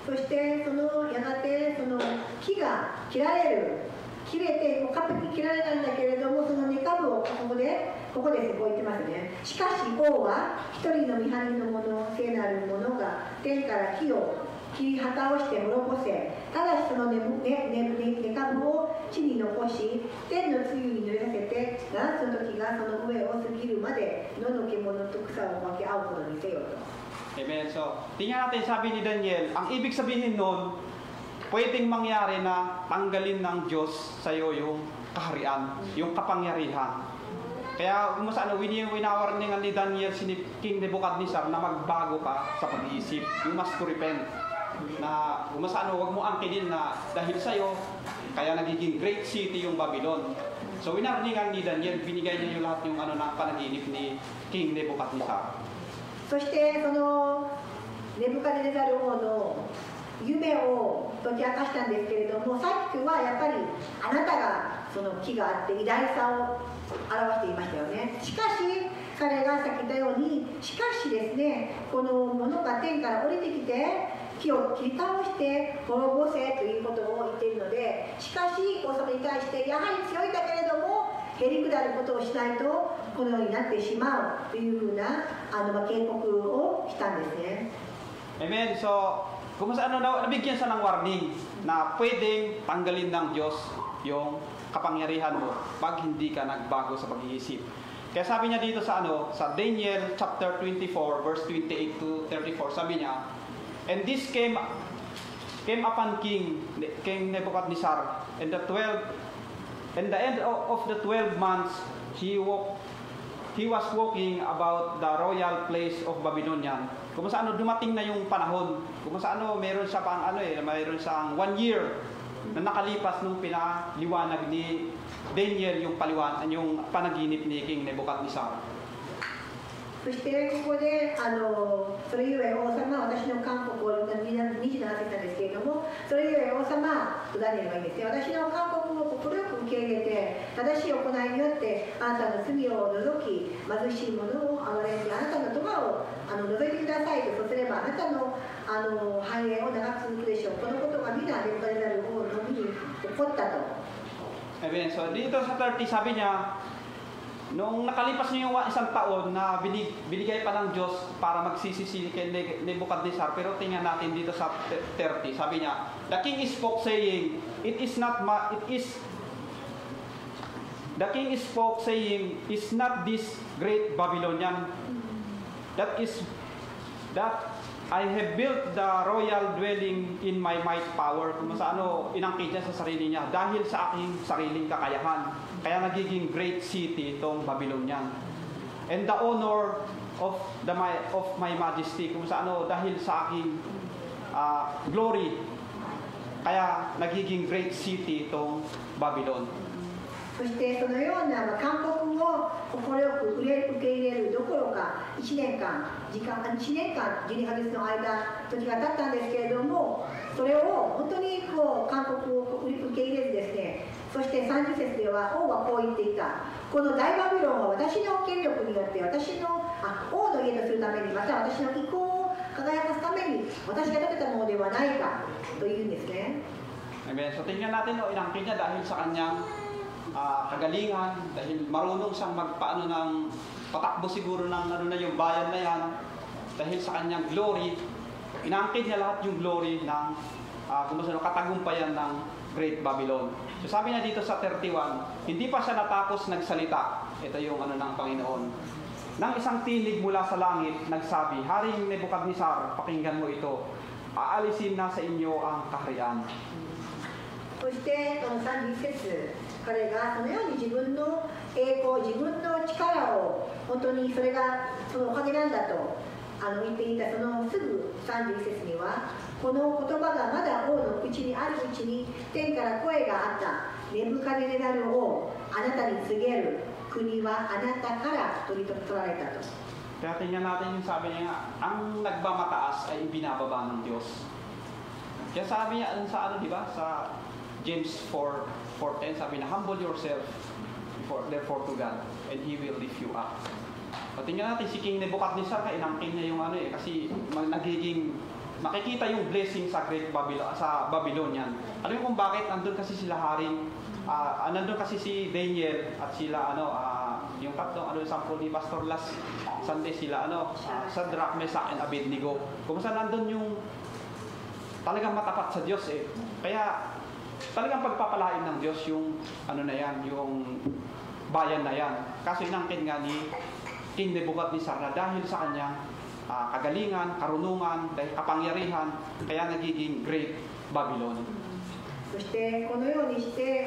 そしてやがて木が切られる。切れて完璧に切られたんだけれども、その根株をここですこう言ってますね。しかし王は一人の見張りの者、聖なる者が天から木を切り旗をして滅ぼせ。ただしその根株を地に残し、天の露に濡れさせて、7つの時がその上を過ぎるまで野の獣と草を分け合うことにせよと。Amen. So, tingnan natin sabi ni Daniel, ang ibig sabihin nun, pwedeng mangyari na tanggalin ng Diyos sa iyo yung kaharian, yung kapangyarihan. Kaya kung ano, winawarningan ni Daniel si King Nebuchadnezzar na magbago ka sa pag-iisip. You must to repent. Na kung ano, huwag mo angkinin na dahil sa iyo, kaya nagiging great city yung Babylon. So winarningan ni Daniel, binigay niya yung lahat yung ano na panaginip ni King Nebuchadnezzar. そしてそのネブカデネザル王の夢を解き明かしたんですけれども、さっきはやっぱりあなたがその木があって偉大さを表していましたよね。しかし彼がさっき言ったように、しかしですね、この物が天から降りてきて木を切り倒して滅ぼせということを言っているので、しかし王様に対してやはり強いんだけれどもへりくだることをしないとこのようになってしまうというふうな警告をしたんですね。Amen. So, kung ano nabigyan siya ng warning na pwedeng tanggalin ng Diyos yung kapangyarihan mo pag hindi ka nagbago sa pag-iisip. Kaya sabi niya dito sa sa Daniel chapter 24 verse 28 to 34, sabi niya, and this came upon King Nebuchadnezzar, and the end of the 12 months he was walking about the royal place of Babylonian. Kung sa dumating na yung panahon, kung sa meron siya pang mayroon siyang 1 year na nakalipas nung pinaliwanag ni Daniel yung panaginip ni King Nebuchadnezzar. そしてここでそれゆえ王様、私の勧告を27節なんですけれども、それゆえ王様とダニエルがいいんですね。私の勧告を快く受け入れて、正しい行いによってあなたの罪を除き、貧しい者を憐れんで、あなたの咎を除いてくださいと。そうすればあなたの繁栄を長く続くでしょう。このことが皆ネブカデネザル王の身に起こったと。Amen. So dito sa 30 sabi niya, nung nakalipas niya yung isang taon na binigay pa ng Diyos para magsisisi kay Nebuchadnezzar, pero tingnan natin dito sa 30, sabi niya, the king spoke saying, the king spoke saying, is not this great Babylonian that I have built the royal dwelling in my might power. Kung sa inangkin niya sa sarili niya dahil sa aking sariling kakayahan. Kaya nagiging great city itong Babylonian. And the honor of my majesty. Kung sa dahil sa aking glory. Kaya nagiging great city itong Babylon. そしてそのような勧告を快く受け入れるどころか1年間12ヶ月の間時が経ったんですけれども、それを本当に勧告を受け入れずですね、そして30節では王はこう言っていた。この大バビロンは私の権力によって私の王の家とするために、また私の意向を輝かすために私が建てたものではないかというんですね。Amen. So tingnan natin inangkin niya dahil sa kanyang kagalingan, dahil marunong siyang magpaano ng patakbo siguro ng na yung bayan na yan, dahil sa kanyang glory, inangkin niya lahat yung glory ng katagumpayan ng Great Babylon. So sabi niya dito sa 31, hindi pa siya natapos nagsalita. Ito yung ng Panginoon. Nang isang tinig mula sa langit, nagsabi, Haring Nebuchadnezzar, pakinggan mo ito. Aalisin na sa inyo ang kaharian. そしてこの31節、彼がそのように自分の栄光、自分の力を本当にそれがそのおかげなんだと言っていたそのすぐ31節には、この言葉がまだ王の口にあるうちに天から声があった。ネブカデネザル王、あなたに告げる。国はあなたから取られたと。Kaya tingnan natin yung sabi niya, ang nagbamataas ay ibinababa ng Diyos. Kaya sabi niya sa di ba? Sa James 4:10, sabi na, humble yourself therefore to God, and He will lift you up. At tingnan natin, si King Nebuchadnezzar, inangkin niya yung kasi makikita yung blessing sa Great Babylon, sa Babylonian. Alam mo kung bakit? Nandun kasi sila haring, nandun kasi si Daniel at sila, yung tatlong, sample ni Pastor last Sunday, sila, Shadrach, Meshach, and Abednego. Kung saan nandun yung talagang matapat sa Diyos eh. Kaya talagang pagpapalain ng Diyos yung ano na yan, yung bayan na yan. Kasi inangkin nga ni King Nebuchadnezzar na dahil sa kanyang kagalingan, karunungan, dahil kapangyarihan, kaya nagiging Great Babylon. そしてこのようにして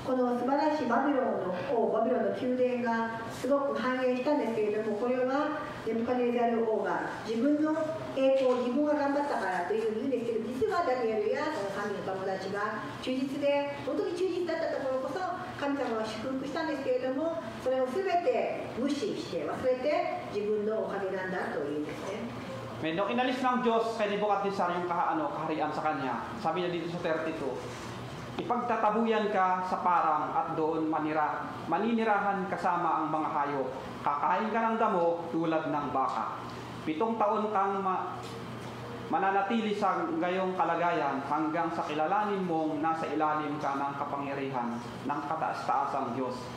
この素晴らしいバビロンの王、バビロンの宮殿がすごく繁栄したんですけれども、これはネブカデネザル王が自分の栄光、自分が頑張ったからというふうに言うんですけど、実はダニエルやその神の友達が忠実で、本当に忠実だったところこそ神様は祝福したんですけれども、それを全て無視して忘れて自分のおかげなんだというんですね。Nung inalis ng Diyos kay Nebuchadnezzar yung kaharian sa kanya, sabi niya dito sa 32, ipagtatabuyan ka sa parang at doon maninirahan kasama ang mga hayop. Kakain ka ng damo tulad ng baka. 7 taon kang mananatili sa gayong kalagayan hanggang sa kilalanin mong nasa ilalim ka ng kapangyarihan ng kataas-taasang Diyos.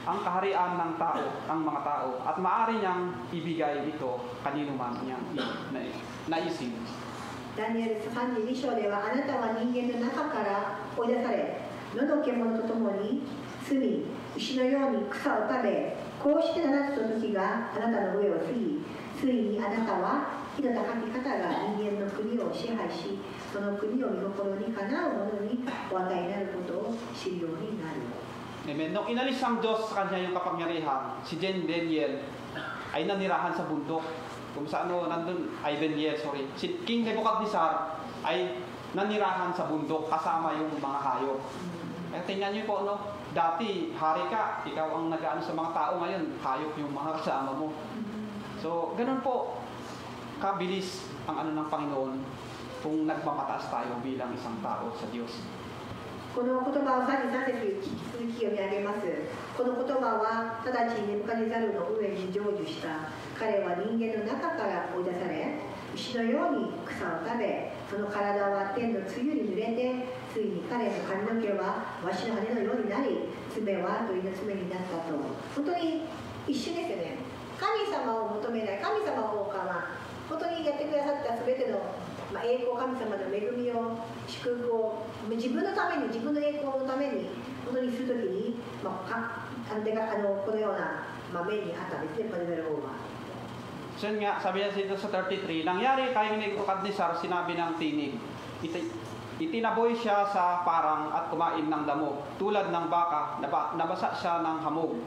Ang kaharian ng tao, ang mga tao, at maaari niyang ibigay ito kanino man niyang naisip. ダニエル32章では、あなたは人間の中から追い出され、野の獣と共に住み、牛のように草を食べ、こうして7つの時があなたの上を過ぎ、ついにあなたは火の高き方が人間の国を支配し、その国を見心にかなう者にお与えになることを知るようになる。 Amen. Nung inalis ng Diyos sa kanya yung kapangyarihan, si Daniel ay nanirahan sa bundok. Kung saan nandun, si King Nebuchadnezzar ay nanirahan sa bundok kasama yung mga hayop. Eh, tingnan niyo po, dati hari ka, ikaw ang nag-aano sa mga tao, ngayon hayop yung mga kasama mo. So, ganun po kabilis ang ano ng Panginoon kung nagmamataas tayo bilang isang tao sa Diyos. この言葉を33節続き読み上げます。この言葉は直ちにネブカデネザルの上に成就した。彼は人間の中から追い出され、牛のように草を食べ、その体は天の露に濡れて、ついに彼の髪の毛はわしの羽のようになり、爪は鳥の爪になったと。本当に一瞬ですよね。神様を求めない、神様を本当にやってくださった全ての栄光、神様の恵みを、祝福を自分のために、自分の栄光のために本当にするときに、このような、面にあったんですね、パデネザル王は。So yun nga, sabi niya dito sa 33, nangyari kay Nebuchadnezzar, sinabi ng tinig, itinaboy siya sa parang at kumain ng damo, tulad ng baka, nabasa siya ng hamog.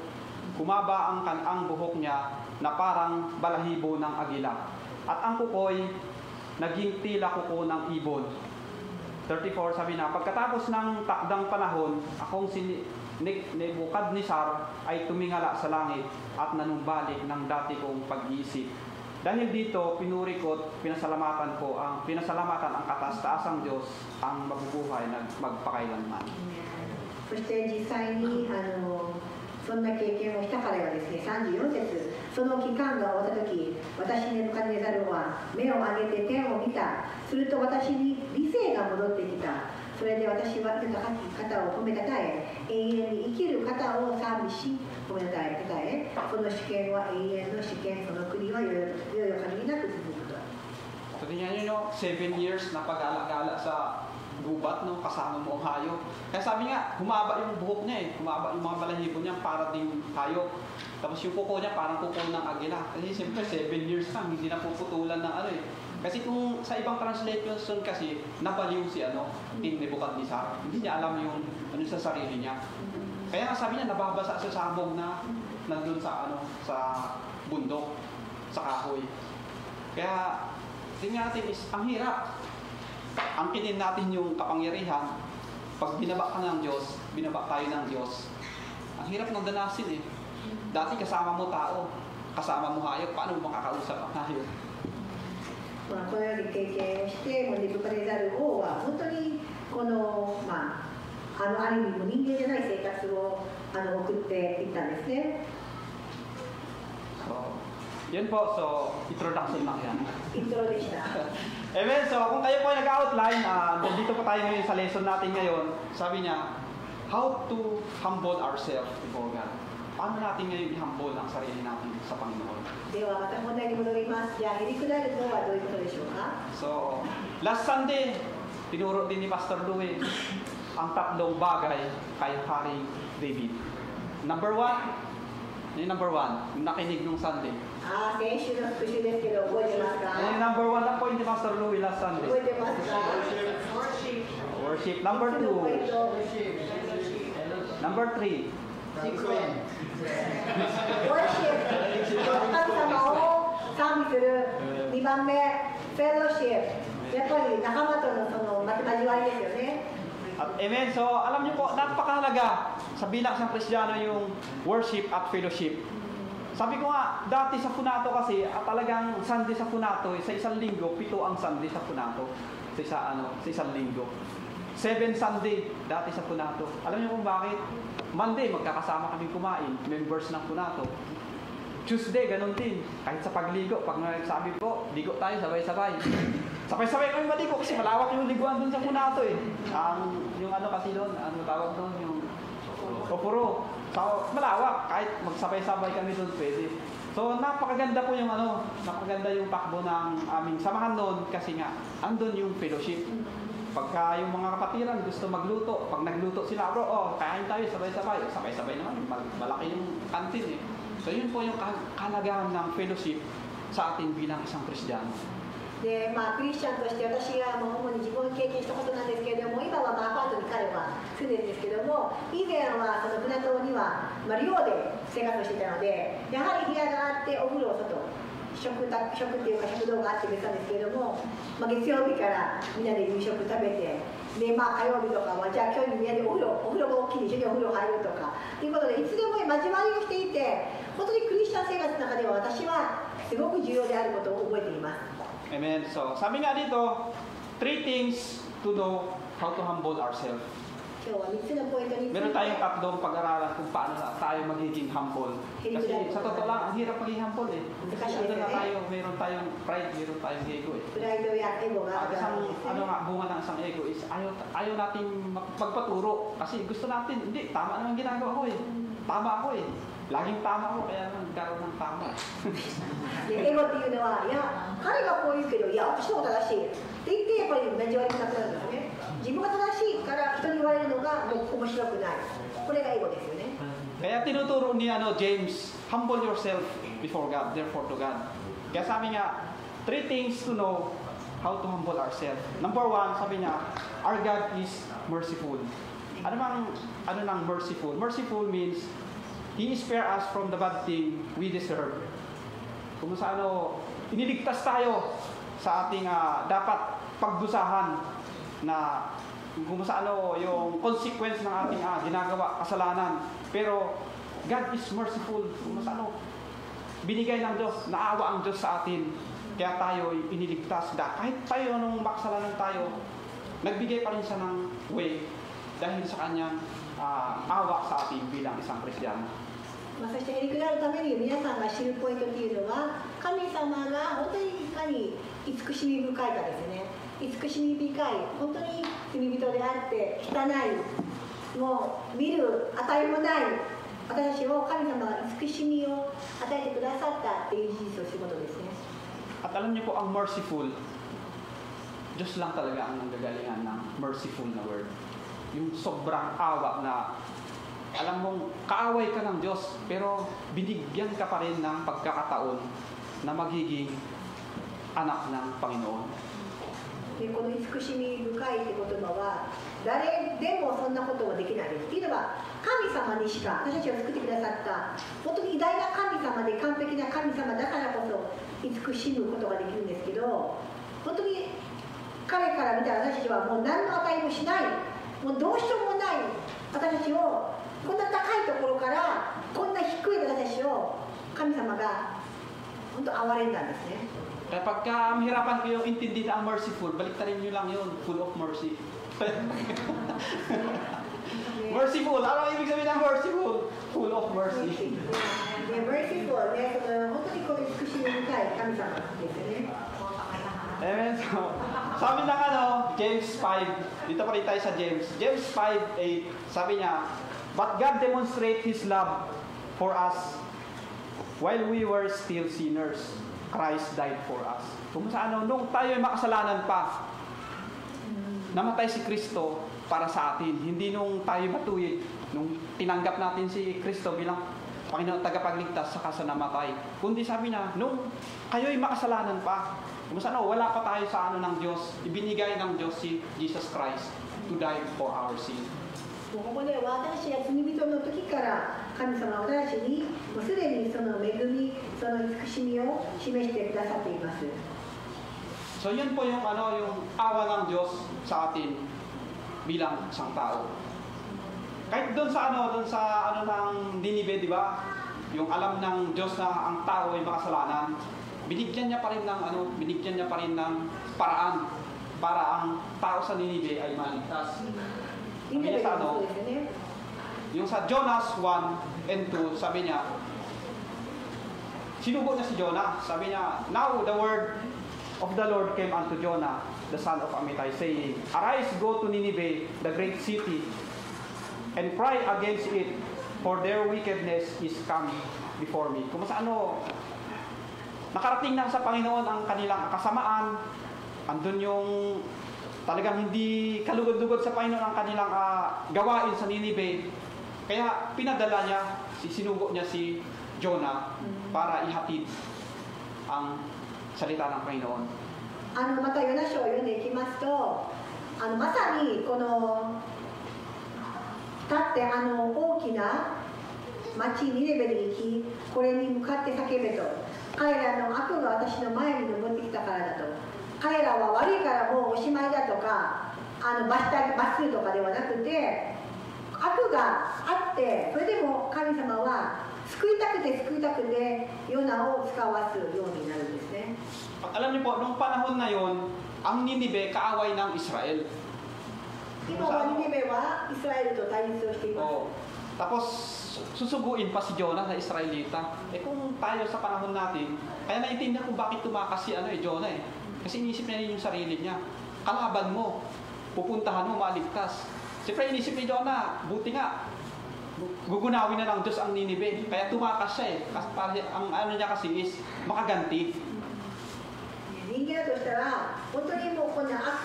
Kumaba ang buhok niya na parang balahibo ng agila. At ang kukoy, naging tila kuko ng ibon. 34, sabi na, pagkatapos ng takdang panahon, akong si Nebuchadnezzar ay tumingala sa langit at nanumbalik ng dati kong pag-iisip. Dahil dito, pinuri ko at pinasalamatan ang kataas-taasang Diyos ang mabubuhay na magpakailanman. そして実際にそんな経験をした彼はですね、34節、その期間が終わった時、私ネブカデネザルは目を上げて天を見た。すると私に理性が戻ってきた。それで私は高き方を褒めたたえ、永遠に生きる方を賛美し、褒めたたえ、その主権は永遠の主権、その国はよよ限りなく続くと。So, tingnan nyo, 7 years na pag-alak-alak sa gubat, kasama mo ang hayop. Kaya sabi nga, humaba yung buhok niya humaba yung mga balahibo niya para ding hayop. Tapos yung kuko niya parang kuko ng agila. Kasi siyempre 7 years lang, hindi na puputulan ng Kasi kung sa ibang translation kasi, nabaliw si King Nebuchadnezzar. Hindi niya alam yung sa sarili niya. Kaya sabi niya, nababasa sa sabong na nandun sa sa bundok, sa kahoy. Kaya tingnan natin ang hirap. Angkinin natin yung kapangyarihan. Pag binaba ka ng Diyos, binaba tayo ng Diyos. Ang hirap ng danasin Dati kasama mo tao, kasama mo hayop, paano mo makakausap ang hayop? このように経験をして、ネブカデネザル王は本当にこの、ある意味も人間じゃない生活を送っていったんですね。So, yun po. So, introduction lang yan. Intro de siya. Amen. So, kung kayo po ay nag-outline, nandito po tayo ngayon sa lesson natin ngayon. Sabi niya, how to humble ourselves before God. paano natin ngayon i-humble ang sarili natin sa Panginoon? ではまた問題に戻ります。じゃあ、へりくだるとはどういうことでしょうか？ So, last Sunday, tinuro din ni Pastor Louie ang tatlong bagay kay Haring David. Number one, yung nakinig nung Sunday. ああ、先週の復習ですけど、覚えてますか？ Yung number one na point ni Pastor Louie last Sunday. 覚えてますか？ Worship. Number two. Number three. Worship 神様を賛美する。2番目、fellowship やっぱり仲間とのその交わりですよね。 At amen. So, alam niyo po, napakahalaga sa bilang isang Kristiyano yung worship at fellowship. Sabi ko nga, dati sa Funato kasi, talagang Sunday sa Funato, sa isang linggo, 7 ang Sunday sa Funato. Sa isang linggo. 7 Sunday, dati sa Funato. Alam niyo kung bakit? Monday, magkakasama kami kumain, members ng Funato. Tuesday, ganun din. Kahit sa pagligo, pag nagsabi ko, ligo tayo, sabay-sabay. Sabay-sabay kami maligo kasi malawak yung liguan dun sa Funato eh. Yung ano kasi doon, ano tawag doon, yung opuro. So, malawak, kahit magsabay-sabay kami doon, pwede. So, napakaganda po yung napakaganda yung takbo ng aming samahan doon kasi nga, andun yung fellowship. Pagka yung mga kapatiran gusto magluto, pag nagluto sila, bro, kain tayo, sabay-sabay. Sabay-sabay naman, malaki yung kantin eh. So, yun po yung kalagahan ng fellowship sa atin bilang isang Kristiyano. でクリスチャンとして私が主に自分が経験したことなんですけれども、今はアパートに彼は住んでるんですけども、以前はその船島には、寮で生活をしていたので、やはり部屋があってお風呂を外、食っていうか食堂があって別なんですけれども、月曜日からみんなで夕食食べて、で火曜日とかはじゃあ今日みんなでお風呂が大きいで一緒にお風呂入るとかということで、いつでも交わりをしていて、本当にクリスチャン生活の中では私はすごく重要であることを覚えています。 Amen. So, sabi nga dito, 3 things to know how to humble ourselves. 今日は3つのポイントについて Meron tayong tatlong pag-aralan kung paano tayo magiging humble. Kasi sa totoo lang, ang hirap maging humble eh. Kasi meron tayong pride, meron tayong ego eh. プライドやエゴがあるからですね。 Bunga ng isang ego is ayaw natin magpaturo. Kasi gusto natin, hindi, tama naman ginagawa ko eh. Tama ako eh. Laging tama ako, kaya nagkaroon ng tama. エゴっていうのは、いや、彼がこう言うけど、いや、私の方が正しいって言って、やっぱり交わりがなくなるんですね。自分が正しいから人に言われるのがもう面白くない。これがエゴですよね。 Kaya tinuturo ni James, humble yourself before God, therefore to God. Kaya sabi niya, 3 things to know how to humble ourselves. Number 1, sabi niya, our God is merciful. Ano nang merciful? Merciful means He spare us from the bad thing we deserve. Kung sa iniligtas tayo sa ating dapat pagdusahan na kung sa yung consequence ng ating ginagawa, kasalanan. Pero God is merciful. Kung sa binigay ng Diyos, naawa ang Diyos sa atin. Kaya tayo iniligtas. Kahit tayo nung makasalanan tayo, nagbigay pa rin siya ng way dahil sa kanyang awa sa atin bilang isang Kristiyano. そしてへりくだるために皆さんが知るポイントっていうのは、神様が本当にいかに慈しみ深いかですね。慈しみ深い、本当に罪人であって汚い、もう見る値もない私たちを神様が慈しみを与えてくださったっていう事実を知ることですね。 At alam niyo po, ang merciful, Diyos lang talaga ang nanggagalingan ng merciful na word. Yung sobrang awa na alam mong kaaway ka ng Diyos, pero binigyan ka pa rin ng pagkakataon na magiging anak ng Panginoon. でこの慈しみ深いって言葉は誰でもそんなことはできないです。っていうのは神様にしか、私たちを作ってくださった本当に偉大な神様で完璧な神様だからこそ慈しむことができるんですけど、本当に彼から見たら私たちはもう何の値もしない、もうどうしようもない私たちをこんな高いところからこんな低い私たちを神様が本当憐れんだんですね。 Kaya pagka mahirapan kayo intindi na ang merciful, baliktarin nyo lang yun, full of mercy. Merciful, ano ibig sabihin ng merciful? Full of mercy. Merciful, ね、本当にこの慈しみ深い神様ですね。 Amen. So, sabi ng James 5, dito pa rin tayo sa James 5:8, sabi niya, but God demonstrate His love for us, while we were still sinners, Christ died for us. Kung sa ano, nung tayo ay makasalanan pa, namatay si Kristo para sa atin. Hindi nung tayo matuwid, nung tinanggap natin si Kristo bilang Panginoon tagapagligtas, saka sa namatay. Kundi sabi niya, nung kayo'y makasalanan pa, kung sa ano, wala pa tayo sa ano ng Diyos, ibinigay ng Diyos si Jesus Christ to die for our sin. ここで私が罪人の時から神様は私にもうすでにその恵み、その慈しみを示してくださっています。 So yun po yung ano, yung awa ng Diyos sa atin bilang isang tao. Kahit doon sa ano ng Ninive, di ba? Yung alam ng Diyos na ang tao ay makasalanan, binigyan niya pa rin ng paraan para ang tao sa Ninive ay maligtas. Sabi niya sa ano, yung sa Jonas 1 and 2, sabi niya, sinugo niya si Jonah. Sabi niya, now the word of the Lord came unto Jonah, the son of Amittai, saying, arise, go to Nineveh, the great city, and cry against it, for their wickedness is come before me. Kung sa ano, nakarating na sa Panginoon ang kanilang kasamaan, andun yung talagang hindi kalugod-lugod sa Panginoon ang kanilang gawain sa Nineveh. Kaya pinadala niya, sinugo niya si Jonah para ihatid ang salita ng Panginoon. またヨナ書を読んでいきますと、まさにこの立って大きな町ニネベに行き、これに向かって叫べと、彼らの悪が私の前に登ってきたからだと、彼らは悪いからもうおしまいだとか罰するとかではなくて、悪があって、それでも神様は救いたくてヨナを使わすようになるんですね。 Alam niyo po, nung panahon na yon, ang Ninive kaaway ng Israel. 今はニネベはイスラエルと対立をしています。 Oh. Tapos susuguin pa si Jonah sa Israelita. Kung tayo sa panahon natin, kaya naintindihan kung bakit tumakas si Jonah eh. Kasi inisip niya yung sarili niya. Kalaban mo, pupuntahan mo, maligtas. Siyempre inisip ni Jonah, buti nga, gugunawin na ng Diyos ang Ninive. Kaya tumakas siya eh. Kasi ang ano niya kasi is makaganti. 人間だとしたら、本当にもうこんな悪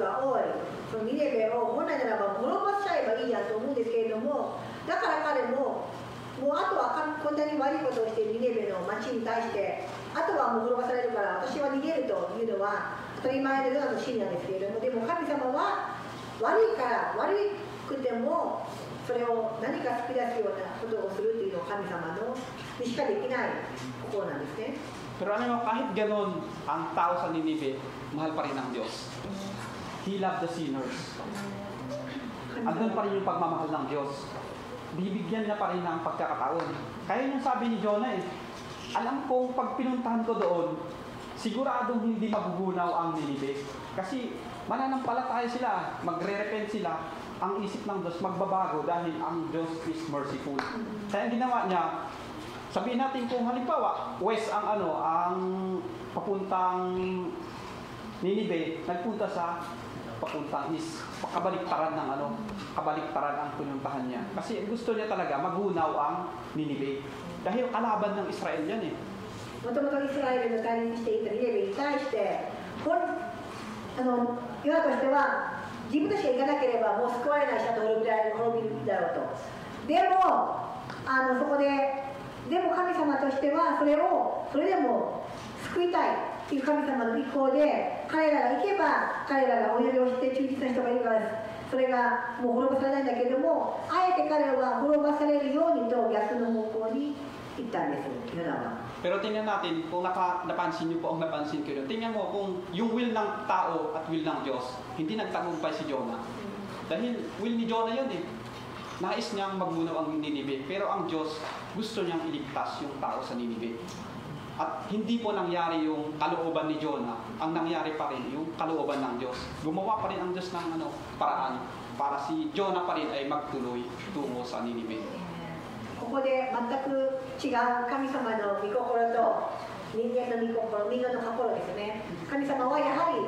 が多い、そのニネベを本来ならば滅ぼしちゃえばいいやと思うんですけれども、だから彼も、もうあとはこんなに悪いことをしているニネベの町に対して、あとはもう滅ぼされるから、私は逃げるというのは当たり前のような真理なんですけれども、でも神様は悪いから、悪くても、それを何か救い出すようなことをするというのを神様にしかできない心なんですね。 Pero ano mo, kahit ganon, ang tao sa Ninive, mahal pa rin ang Diyos. He loved the sinners. Andun pa rin yung pagmamahal ng Diyos. Bibigyan niya pa rin ng pagkakataon. Kaya yung sabi ni Jonah eh, alam kong pag pinuntahan ko doon, siguradong hindi magugunaw ang Ninive. Kasi mananampalataya sila, magre-repent sila, ang isip ng Diyos magbabago dahil ang Diyos is merciful. Kaya ang ginawa niya, sabihin natin kung halimbawa, west ang ang papuntang Ninive, nagpunta sa papuntang east. Kabaliktaran ng kabaliktaran ang pinuntahan niya. Kasi gusto niya talaga magunaw ang Ninive. Dahil kalaban ng Israel yan eh. もともとイスラエルの対立していたニネベに対して、ヨナとしては自分たちが行かなければもう救われない人と滅びるだろうと。でもそこで。 でも神様としてはそれでも救いたいという神様の意向で、彼らが行けば彼らがお祈りをして忠実な人がいるからそれがもう滅ぼされないんだけれども、あえて彼らは滅ぼされるようにと逆の方向に行ったんです、ヨナは。 Pero tingnan natin, kung napansin niyo po ang napansin ko, tingnan mo kung yung will ng tao at will ng Diyos, hindi nagtagumpay si Jonah. Dahil will ni Jonah yun eh. Nais niyang magunaw ang Ninive, pero ang Diyos gusto niyang iligtas yung tao sa Ninive. At hindi po nangyari yung kalooban ni Jonah, ang nangyari pa rin yung kalooban ng Diyos. Gumawa pa rin ang Diyos ng paraan para si Jonah pa rin ay magtuloy tungo sa Ninive. ここで全く違う神様の御心と人間の御心、人間の心ですね。神様はやはり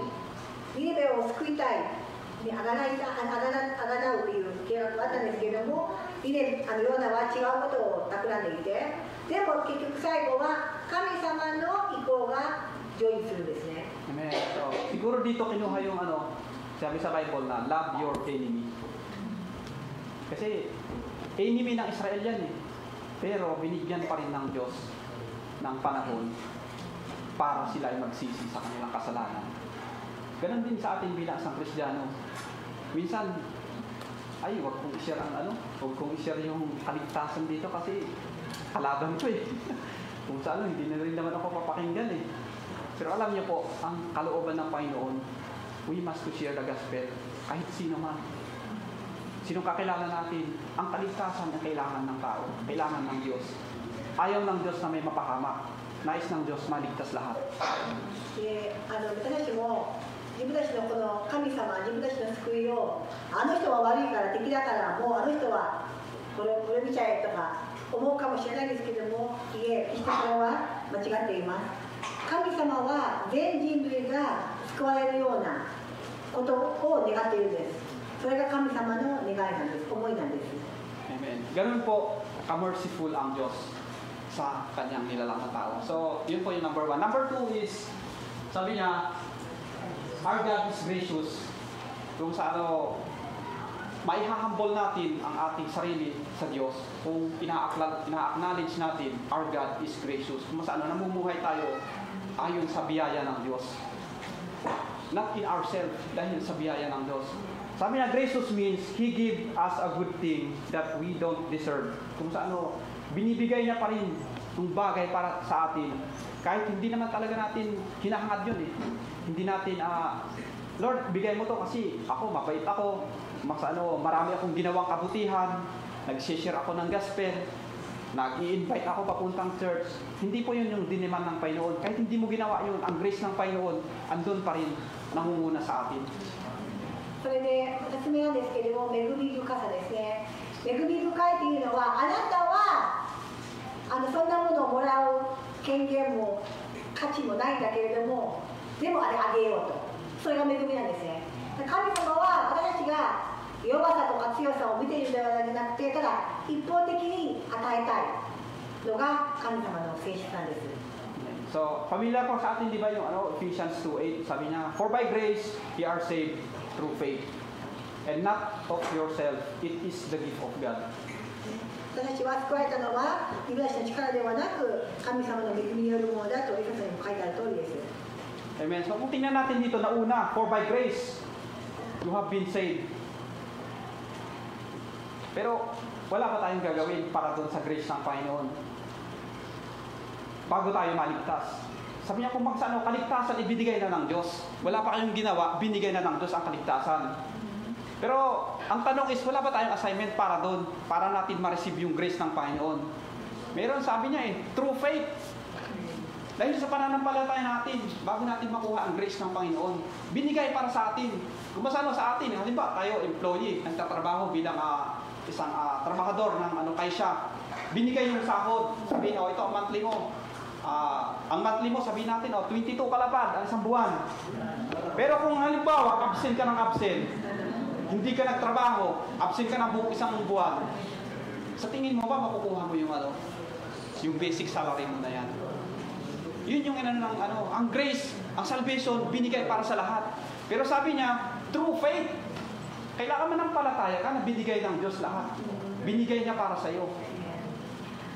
ニネベを救いたい。にあがなうという計画があったんですけれども、ヨナは違うことを企んでいて、でも結局最後は神様の意向が成就するんですね。 Amen. So, siguro dito kinuha yung sabi sa Bible na love your enemy. Kasi enemy ng Israel yan eh. Pero binigyan pa rin ng Diyos ng panahon para sila ay magsisi sa kanilang kasalanan. Ganon din sa atin bilang isang Kristiyano. Minsan, ay wag kong i-share wag kong i-share yung kaligtasan dito kasi kalaban ko eh. Kung sa hindi na rin naman ako papakinggan eh. Pero alam niyo po, ang kalooban ng Panginoon, we must to share the gospel kahit sino man. Sinong kakilala natin, ang kaligtasan ang kailangan ng tao, kailangan ng Diyos. Ayaw ng Diyos na may mapahamak. Nais ng Diyos maligtas lahat. 私たちも自分たちのこの神様、自分たちの救いを、あの人は悪いから敵だからもうあの人はこれ見ちゃえとか思うかもしれないですけども、いえ、決してそれは間違っています。神様は全人類が救われるようなことを願っているんです。それが神様の願いなんです、思いなんです。 Amen. Ganun po, ka-merciful ang Diyos sa kanyang nilalang na tao. So, yun po yung number 1. Number 2 is, sabi niya, our God is gracious. Kung sa maihahambol natin ang ating sarili sa Diyos. Kung ina-acknowledge natin, our God is gracious. Kung sa namumuhay tayo ayon sa biyaya ng Diyos. Not in ourselves, dahil sa biyaya ng Diyos. Sabi niya, gracious means He give us a good thing that we don't deserve. Kung sa binibigay niya pa rin yung bagay para sa atin. Kahit hindi naman talaga natin hinahangad yun eh. Hindi natin, Lord, bigay mo to kasi ako, mabait ako. Marami akong ginawang kabutihan. Nag-share ako ng gospel. Nag-i-invite ako papuntang church. Hindi po yun yung diniman ng Panginoon. Kahit hindi mo ginawa yun, ang grace ng Panginoon, andun pa rin, nangunguna sa atin. それで2つ目なんですけれども、恵み深さですね。恵み深いというのは、あなたはそんなものをもらう権限も価値もないんだけれども、でもあれあげようと。それが恵みなんですね。神様は私たちが弱さとか強さを見ているのではなくて、ただ一方的に与えたいのが神様の性質なんです。 So, familiar po sa atin, di ba yung Ephesians 2:8, sabi niya, for by grace ye are saved through faith, and not of yourself, it is the gift of God. 私たちは救われたのは自分たちの力ではなく神様の恵みによるものだとエペソにも書いてある通りです。 Amen. So, kung tingnan natin dito na una, for by grace you have been saved. Pero wala pa tayong gagawin para doon sa grace ng Panginoon bago tayo maligtas. Sabi niya, kung kaligtasan ibinigay na ng Diyos. Wala pa kayong ginawa, binigay na ng Diyos ang kaligtasan. Pero ang tanong is, wala ba tayong assignment para doon? Para natin ma-receive yung grace ng Panginoon. Meron, sabi niya through faith. Dahil sa pananampalataya natin, bago natin makuha ang grace ng Panginoon, binigay para sa atin. Kung sa atin, halimbawa tayo, employee, nagtatrabaho bilang isang trabahador ng kaysya. Binigay yung sahod. Sabihin, ito ang monthly mo. Ang monthly mo, sabihin natin, 22 kalapad ang isang buwan. Pero kung halimbawa, absent ka ng absent, hindi ka nagtrabaho, absent ka ng buong isang buwan, sa tingin mo ba makukuha mo yung basic salary mo na yan? Yun yung ang grace, ang salvation, binigay para sa lahat. Pero sabi niya, through faith, kailangan manampalataya ka na binigay ng Diyos lahat. Binigay niya para sa iyo.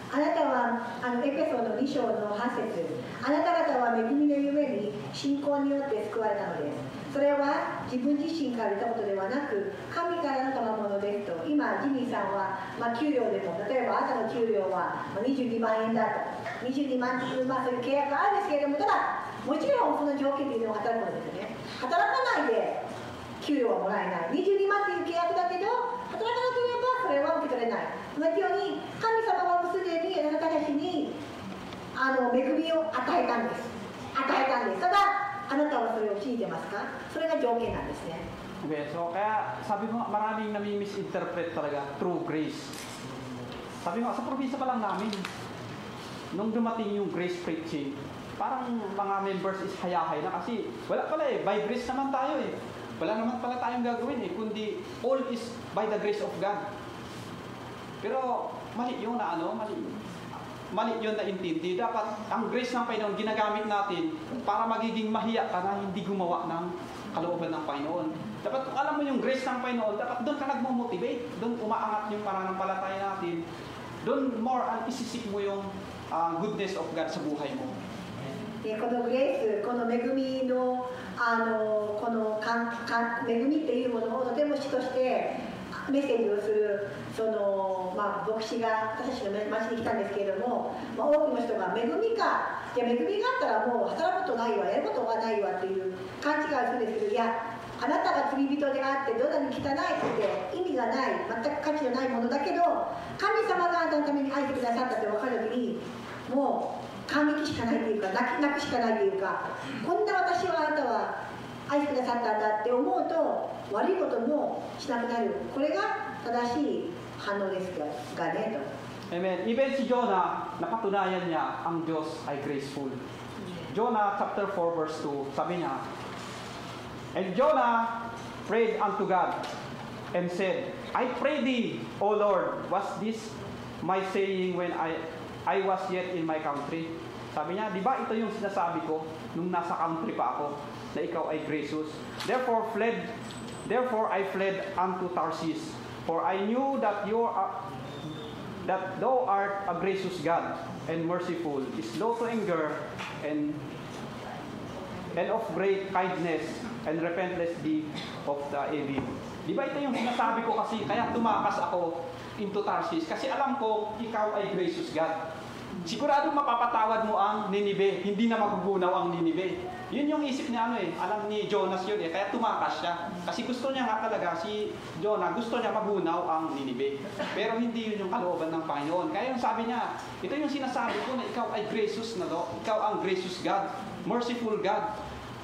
あなたはエペソの2章の8節、あなた方は恵みのゆえに信仰によって救われたのです。それは自分自身から出たことではなく神からの賜物ですと。今ジミーさんは、給料でも例えば朝の給料は22万円だと、22万という、そういう契約があるんですけれども、ただもちろんその条件というのは働くのですよね。働かないで給料はもらえない。22万という契約だけど働かなければそれは受け取れない。同じように神様はもうすでにあなたたちに恵みを与えたんです。与えたんです。ただあなたはそれを信じてますか？それが条件なんですね。Okay, so kaya sabi mo maraming nami-misinterpret talaga through grace. Sabi mo sa probinsya pa lang namin, nung dumating yung grace preaching, parang mga members is hayahay na kasi wala pala by grace naman tayo wala naman pala tayong gagawin eh, kundi all is by the grace of God. Pero mali yun na mali yun na intindi. Dapat ang grace ng Panginoon ginagamit natin para magiging mahiya ka na hindi gumawa ng kalooban ng Panginoon. Dapat kung alam mo yung grace ng Panginoon, dapat doon ka nagmo-motivate, doon umaangat yung pananampalataya natin, doon more isisik mo yung goodness of God sa buhay mo. このグレース、この恵みのこの恵みっていうものをとても主としてメッセージをする牧師が私たちの町に来たんですけれども、多くの人が恵みか、いや恵みがあったらもう働くことないわ、やることがないわっていう勘違いをするんですけど、いやあなたが罪人であってどんなに汚いって意味がない、全く価値のないものだけど、神様があなたのために愛してくださったって分かるときに、もう感激しかないというか、泣くしかないというか、こんな私はあなたは愛してくださったんだって思うと悪いこともしなくなる。これが正しい反応ですがねと。Amen. Even si Jonah, napatunayan niya ang Diyos ay graceful. Jonah chapter 4 verse 2, sabi niya, And Jonah prayed unto God and said, I pray thee, O Lord, was this my saying when I was yet in my country? Sabi niya, di ba ito yung sinasabi ko nung nasa country pa ako, na ikaw ay gracious? Therefore I fled unto Tarsus, for I knew that thou art a gracious God and merciful, slow to anger, and of great kindness, and repentlessly of the evil. Di ba ito yung sinasabi ko kasi, kaya tumakas ako into Tarsus, kasi alam ko ikaw ay gracious God. Sigurado mapapatawad mo ang Ninive, hindi na magugunaw ang Ninive. Yun yung isip niya alam ni Jonas yun kaya tumakas siya. Kasi gusto niya nga talaga, si Jonah, gusto niya magunaw ang Ninive. Pero hindi yun yung kalooban ng Panginoon. Kaya yung sabi niya, ito yung sinasabi ko na ikaw ay gracious na ikaw ang gracious God, merciful God.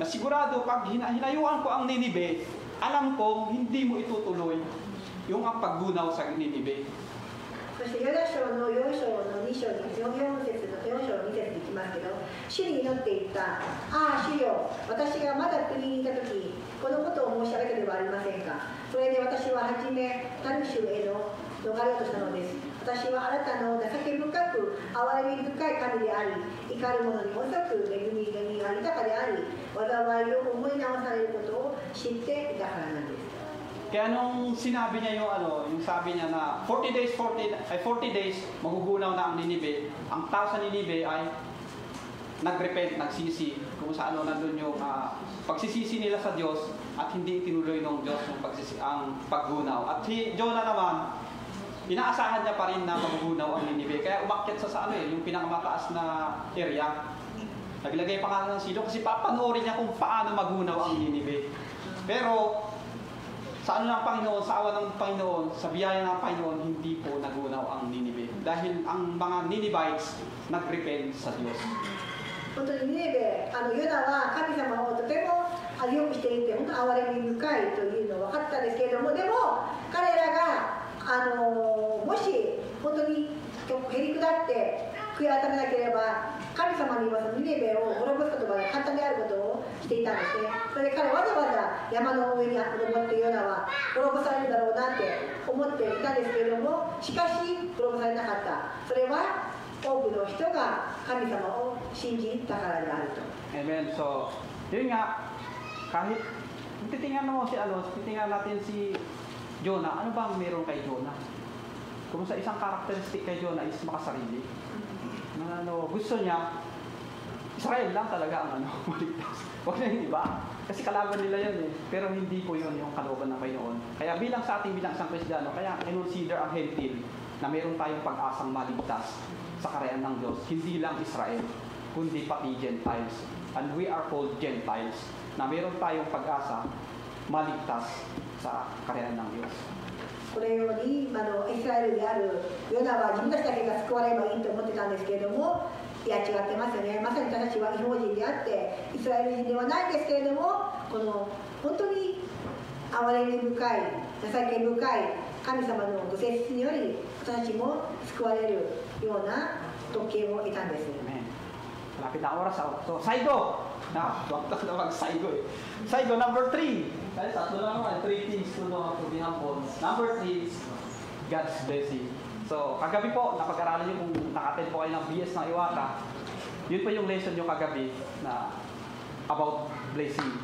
Na sigurado pag hinayuan ko ang Ninive, alam ko hindi mo itutuloy yung ang paggunaw sa Ninive. そしてヨナ書の4章の2章に4節の4章の2節に行きますけど、主に祈っていった。ああ主よ、私がまだ国にいた時、このことを申し上げたではありませんか。それで私ははじめタルシュへの逃れようとしたのです。私はあなたの情け深く憐れみ深い神であり、怒る者に遅く恵みが豊かであり、災いを思い直されることを知っていたからなんです。 Kaya nung sinabi niya yung sabi niya na 40 days magugunaw na ang Ninive, ang tao sa Ninive ay nagrepent, nagsisi, kung saan nandun yung pagsisisi nila sa Diyos at hindi tinuloy ng Diyos ang paggunaw. At si Jonah naman, inaasahan niya pa rin na magugunaw ang Ninive. Kaya umakyat sa yung pinakamataas na area. Naglagay pa nga ng silong kasi papanoorin niya kung paano magunaw ang Ninive. Pero sa ng Panginoon, sa awa ng Panginoon, sa biyaya ng Panginoon, hindi po nagunaw ang Ninive. Dahil ang mga Ninevites nagrepent sa Diyos. 本当にニネベ、ヨナは神様をとてもよくしていて、本当憐れみ深いというのは分かったんですけれども、でも彼らがもし本当にへり下って悔い改めなければ、神様にはそのニネベを滅ぼすことが簡単であることをしていたんですね。それで彼はわざわざ山の上に登ってヨナは滅ぼされるだろうなって思っていたんですけれども、しかし滅ぼされなかった。それは多くの人が神様を信じたからであると。Amen. So, yun nga, kahit titingnan natin si Jonah, ano bang meron kay Jonah? Kung sa isang karakteristik kay Jonah is makasarili. Gusto niya, Israel lang talaga ang maligtas. Huwag na yung iba. Kasi kalaban nila yun Pero hindi po yun yung kalooban ng Panginoon. Kaya bilang sa ating bilang isang Kristiyano, kaya consider ang Gentile na meron tayong pag-asang maligtas sa karayaan ng Diyos. Hindi lang Israel, kundi pati Gentiles. And we are called Gentiles na meron tayong pag-asa maligtas sa karayaan ng Diyos. このようにイスラエルであるヨナは自分たちだけが救われればいいと思ってたんですけれども、いや違ってますよね。まさに私たちは異邦人であってイスラエル人ではないんですけれども、この本当に憐れみ深い、情け深い神様のご摂取により私たちも救われるような特権を得たんです。Lapit na oras. So, Saigo. Wag na mag-Saigo eh. Saigo, number 3. Dahil tatlo lang naman, 3 things to know to be humble. Number 3 is God's blessing. So, kagabi po, napag-aralan nyo kung naka-attend po kayo ng BS ng Iwata. Yun po yung lesson nyo kagabi na about blessing.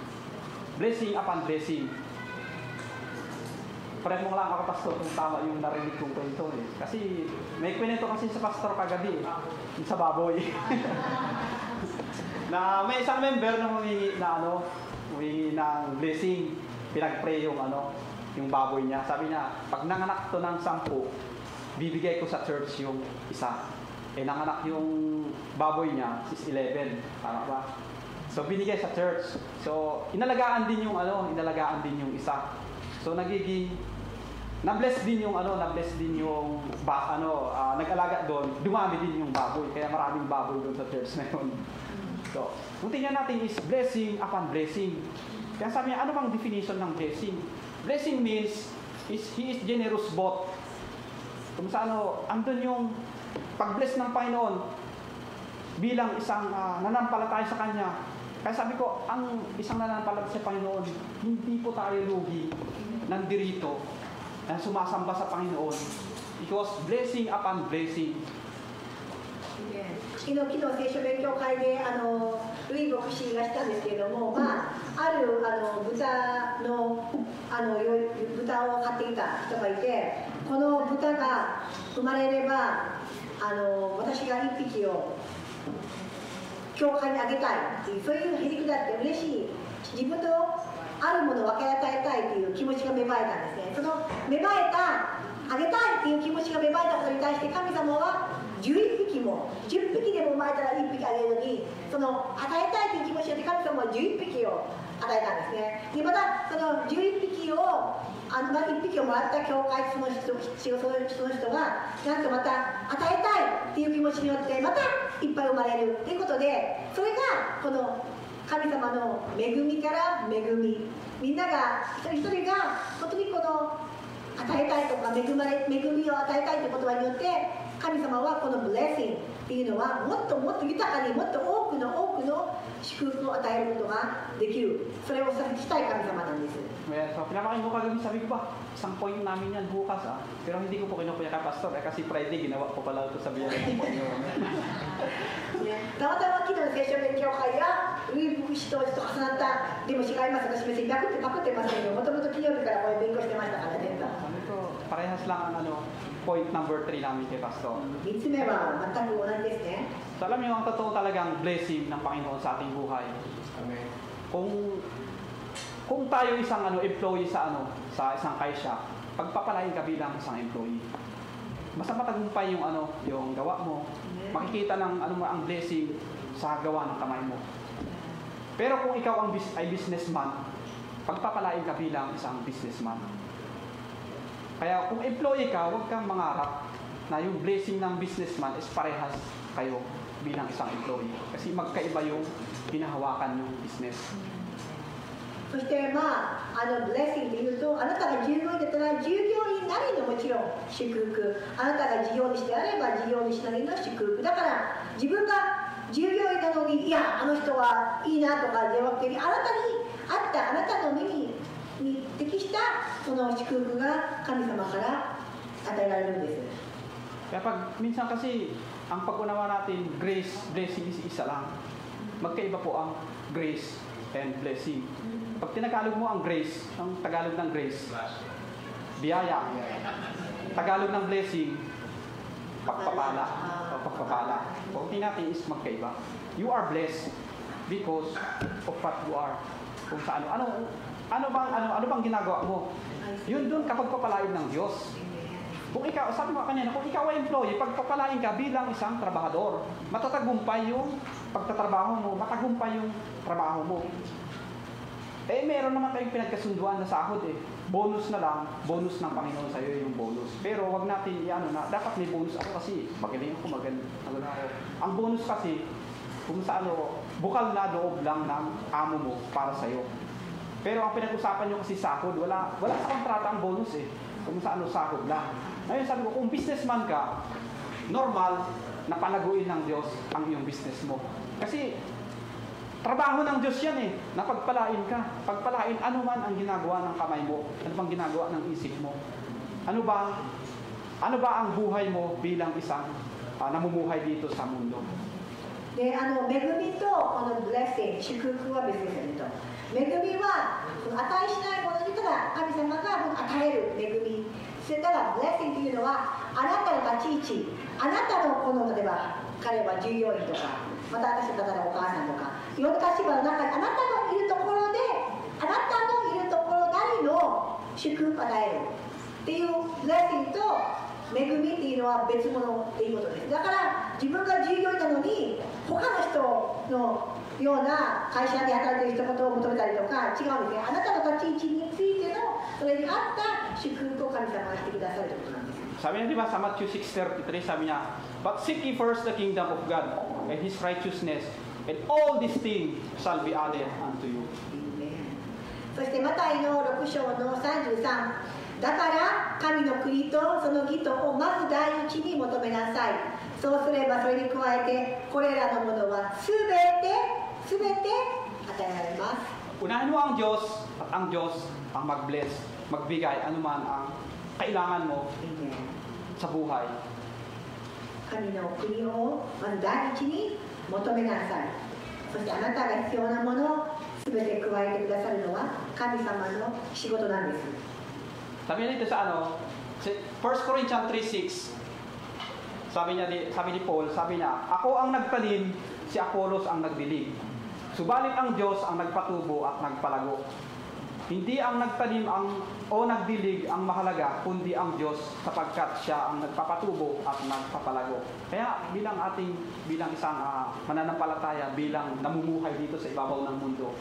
Blessing upon blessing. Pareho mo lang ako, pastor, kung tama yung narinig kong kwento eh. Kasi may kwento kasi sa pastor kagabi, yung sa baboy. Na may isang member na humingi ng blessing. Pinag-pray yung yung baboy niya. Sabi niya, pag nanganak to ng 10, bibigay ko sa church yung isa. Nanganak yung baboy niya is 11. Tama ba? So binigay sa church. So inalagaan din yung isa. So nagiging na-bless din yung nag-alaga doon, dumami din yung baboy. Kaya maraming baboy doon sa church na yun. So, kung tingnan natin is blessing upon blessing. Kaya sabi niya, ano bang definition ng blessing? Blessing means he is generous both. Kung sa andun yung pag-bless ng Panginoon bilang isang nanampalataya sa Kanya. Kaya sabi ko, ang isang nanampalataya sa Panginoon, hindi po tayo lugi nandirito na sumasamba sa Panginoon. Because blessing upon blessing. 昨日聖書勉強会でルイ牧師がしたんですけれども、ある豚を飼っていた人がいて、この豚が生まれれば私が1匹を教会にあげたいっていう、そういうへりくだって嬉しい、自分とあるものを分け与えたいという気持ちが芽生えたんですね。その芽生えたあげたいっていう気持ちが芽生えたことに対して神様は11匹も10匹でも生まれたら1匹あげるのに、その与えたいという気持ちで神様は11匹を与えたんですね。でまたその11匹を1匹をもらった教会その人がなんとまた与えたいっていう気持ちによってまたいっぱい生まれるっていうことで、それがこの神様の恵みから恵み、みんなが一人一人が本当にこの与えたいとか恵みを与えたいという言葉によって神様はこのブレッシングっていうのはもっともっと豊かにもっと多くの祝福を与えることができる、それをしたい神様なんです。 So, pinapakain ko kagabi, sabi ko ba, isang point namin yan bukas pero hindi ko po kinukuya kay pastor kasi Friday ginawa ko pala ito sa biyan ng point nyo. たまたま昨日の聖書勉強会がルイ牧師と重なった、でも違います、私別にパクってませんけど、もともと金曜日からこれ勉強してましたからね。 Sabi ko, parehas lang ang point number 3 namin kay pastor. 3つ目は全く同じですね。 So, alam niyo ang totoo talagang blessing ng Panginoon sa ating buhay. Kung tayo isang employee sa isang kaisya, pagpapalain ka bilang isang employee. Basta matagumpay yung gawa mo, makikita ng ang blessing sa gawa ng kamay mo. Pero kung ikaw ay businessman, pagpapalain ka bilang isang businessman. Kaya kung employee ka, huwag kang mangarap na yung blessing ng businessman is parehas kayo bilang isang employee. Kasi magkaiba yung hinahawakan yung business. そしてブレッシングでいうと、あなたが従業員だったら従業員なりのもちろん祝福、あなたが事業主であれば事業主なりの祝福だから、自分が従業員なのにいやあの人はいいなとかではなくて、あなたに合ったあなたの目に適したその祝福が神様から与えられるんです。 Kaya pag minsan kasi ang pag-unawa natin grace, blessing is isa lang. Magkaiba po ang grace and blessing. Pag tinagalog mo ang grace, ang Tagalog ng grace, biyaya. Tagalog ng blessing, pagpapala. Kung natin is magkaiba. You are blessed because of what you are. Kung sa ano bang ginagawa mo? Yun doon kapag papalain ng Diyos. Kung ikaw, sabi mo kanina, kung ikaw ay employee, pagpapalain ka bilang isang trabahador, matatagumpay yung pagtatrabaho mo, matagumpay yung trabaho mo. Meron naman kayong pinagkasunduan na sahod bonus na lang, bonus ng Panginoon sa iyo yung bonus. Pero wag natin dapat may bonus ako kasi magaling ako, maganda ako. Ang bonus kasi, kung sa bukal na loob lang ng amo mo para sa iyo. Pero ang pinag-usapan nyo kasi sahod, wala sa kontrata ang bonus kung sa sahod lang. Ngayon sabi ko, kung businessman ka, normal na palaguin ng Diyos ang iyong business mo. Kasi trabaho ng Diyos yan eh, na pagpalain ka. Pagpalain, ano man ang ginagawa ng kamay mo, ano bang ginagawa ng isip mo. Ano ba ang buhay mo bilang isang namumuhay dito sa mundo. で、恵みとこのブレッシング、祝福は別ですよねと。恵みは値しないものにただ神様が与える恵み。それからブレッシングというのはあなたの立ち位置、あなたのこの例えば彼は従業員とか、また私だったらお母さんとか、いろんな立場の中であなたのいるところで、あなたのいるところなりの祝福を与えるっていうブレッシングと恵みっていうのは別物っていうことです。だから自分が従業員なのに他の人のような会社で働いている人のことを求めたりとか違うんですね。あなたの立ち位置についてのそれに合った祝福を神様がしてくださるということなんです。Sabi niya, di ba, sa Matthew 6:33, sabi niya, "But seek ye first the kingdom of God and His righteousness, and all these things shall be added unto you." そしてマタイの6章の33、だから神の国とその義とをまず第一に求めなさい。そうすればそれに加えてこれらのものはすべて与えられます。Unahin mo ang Diyos at ang Diyos ang mag-bless, magbigay anuman ang kailangan mo sa buhay. 神の国をまず第一に求めなさい。そしてあなたが必要なものをすべて加えてくださるのは神様の仕事なんです。Sabi niya dito sa 1 Corinthians 3:6, sabi ni Paul, sabi niya, "Ako ang nagtanim, si Apollos ang nagdilig. Subalit ang Diyos ang nagpatubo at nagpalago. Hindi ang nagtanim o nagdilig ang mahalaga, kundi ang Diyos sapagkat siya ang nagpapatubo at nagpapalago." Kaya bilang isang mananampalataya, bilang namumuhay dito sa ibabaw ng mundo,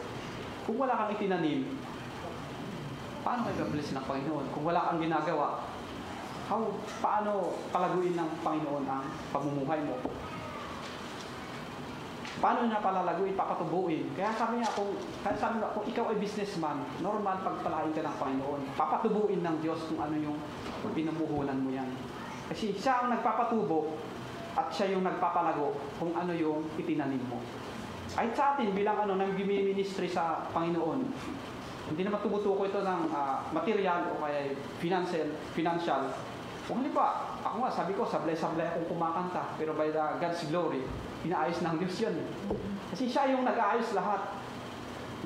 kung wala kang itinanim, paano kayo bless ng Panginoon? Kung wala kang ginagawa, paano palaguin ng Panginoon ang pamumuhay mo? Paano niya palalaguin, papatubuin? Kaya sabi niya, kung ikaw ay businessman, normal pagpalain ka ng Panginoon. Papatubuin ng Diyos kung ano yung pinumuhunan mo yan. Kasi siya ang nagpapatubo at siya yung nagpapalago kung ano yung itinanim mo. Kahit sa atin, bilang nag-ministry sa Panginoon, hindi naman tumutuko ito ng material o kaya financial. Kung halimbawa, ako nga, sabi ko, sablay-sablay akong kumakanta, pero by the God's glory, inaayos ng Diyos yun. Kasi siya yung nag-aayos lahat.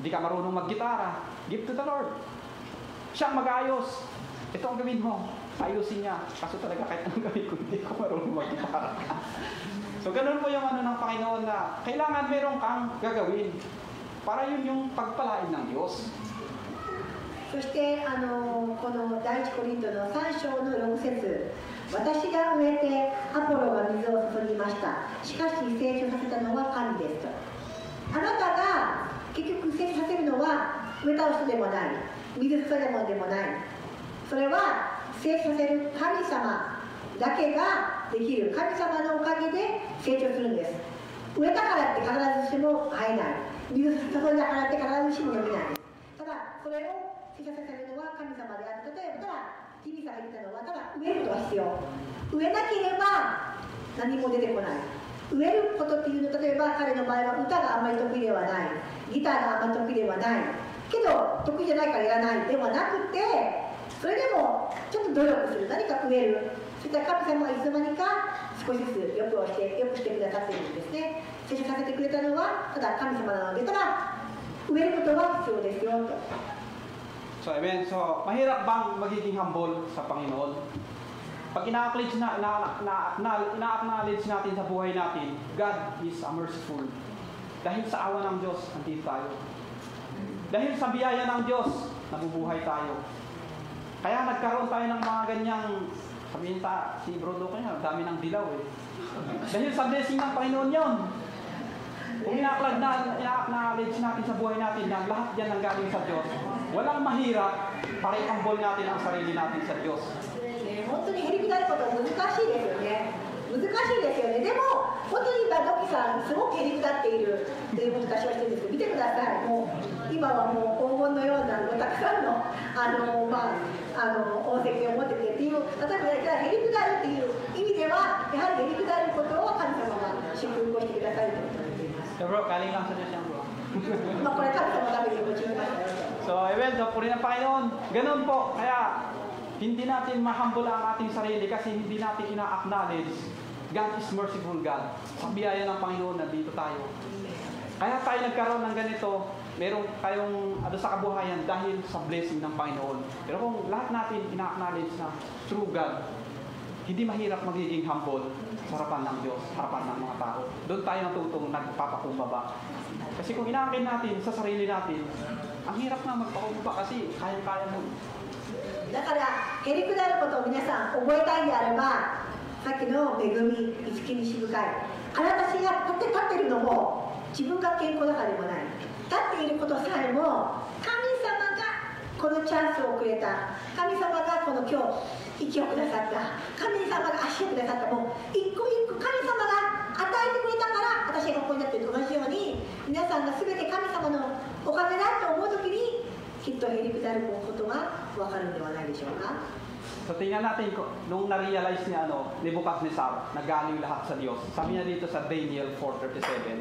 Hindi ka marunong mag-gitara, give to the Lord. Siya ang mag-aayos. Ito ang gawin mo, ayusin niya. Kaso talaga kahit anong gawin ko, hindi ko marunong mag-gitara. So ganun po yung ng Panginoon na kailangan meron kang gagawin para yun yung pagpalain ng Diyos. そしてこの第一コリントの3章の6節、私が植えてアポロが水を注ぎました。しかし成長させたのは神ですと。あなたが結局成長させるのは植えた人でもない、水注いだものでもない。それは成長させる神様だけができる。神様のおかげで成長するんです。植えたからって必ずしも生えない。水注いだからって必ずしも伸びない。ただそれを成長させるのは神様であって、例えばただ日々さんが言ったのはただ植えることが必要。植えなければ何も出てこない。植えることっていうのは、例えば彼の場合は歌があんまり得意ではない、ギターがあんまり得意ではないけど得意じゃないからやらないではなくて、それでもちょっと努力する、何か植える。そしたら神様はいつの間にか少しずつよくしてくださっているんですね。成長させてくれたのはただ神様なので、ただ植えることは必要ですよと。So, amen. So, mahirap bang magiging humble sa Panginoon? Pag ina-acknowledge natin sa buhay natin, God is merciful. Dahil sa awa ng Diyos, andito tayo. Dahil sa biyaya ng Diyos, nabubuhay tayo. Kaya nagkaroon tayo ng mga ganyang, sabihin si Brodo ko niya, dami ng dilaw eh. Dahil sa blessing ng Panginoon yun. Kung ina-acknowledge natin sa buhay natin na lahat yan ang galing sa Diyos, walang mahirap para i-humble natin ang sarili natin sa Diyos. 本当にへりくだること難しいですよね。難しいですよね。でも本当に今ドキさんすごくへりくだっているということを私はしてるんですけど、見てください。もう今はもう黄金のようなたくさんの宝石を持っててっていう、例えばへりくだるっていう意味ではやはりへりくだることを神様が祝福をしてくださるということになります。So bro, galing lang sa Diyos yan bro. まあこれ神様のために用いましたよ。 So, amen, so puri ng Panginoon. Ganun po, kaya hindi natin ma-humble ang ating sarili kasi hindi natin ina-acknowledge God is merciful God. Sa biyaya ng Panginoon, nandito tayo. Kaya tayo nagkaroon ng ganito, meron tayong sa kabuhayan dahil sa blessing ng Panginoon. Pero kung lahat natin ina-acknowledge na true God, hindi mahirap magiging humble sa harapan ng Diyos, sa harapan ng mga tao. Doon tayo natutong nagpapakumbaba. Kasi kung inaakin natin sa sarili natin, ang hirap na magpakumbaba kasi kaya-kaya mo. だからへりくだることを皆さん覚えたいであれば、さっきの恵み、慈しみし深い、私が立ってるのも自分が健康だからでもない。立っていることさえも神様がこのチャンスをくれた、神様がこの今日息をくださった、神様が足をくださった、もう一個一個神様が与えてくれたから私がここになっていると同じように、皆さんが全て神様のおかげだと思うときにきっとへりくだることが分かるんではないでしょうか。 So tingnan natin nung na-realize niya Nebuchadnezzar, nagaling lahat sa Diyos. Sabi niya dito sa Daniel 4:37,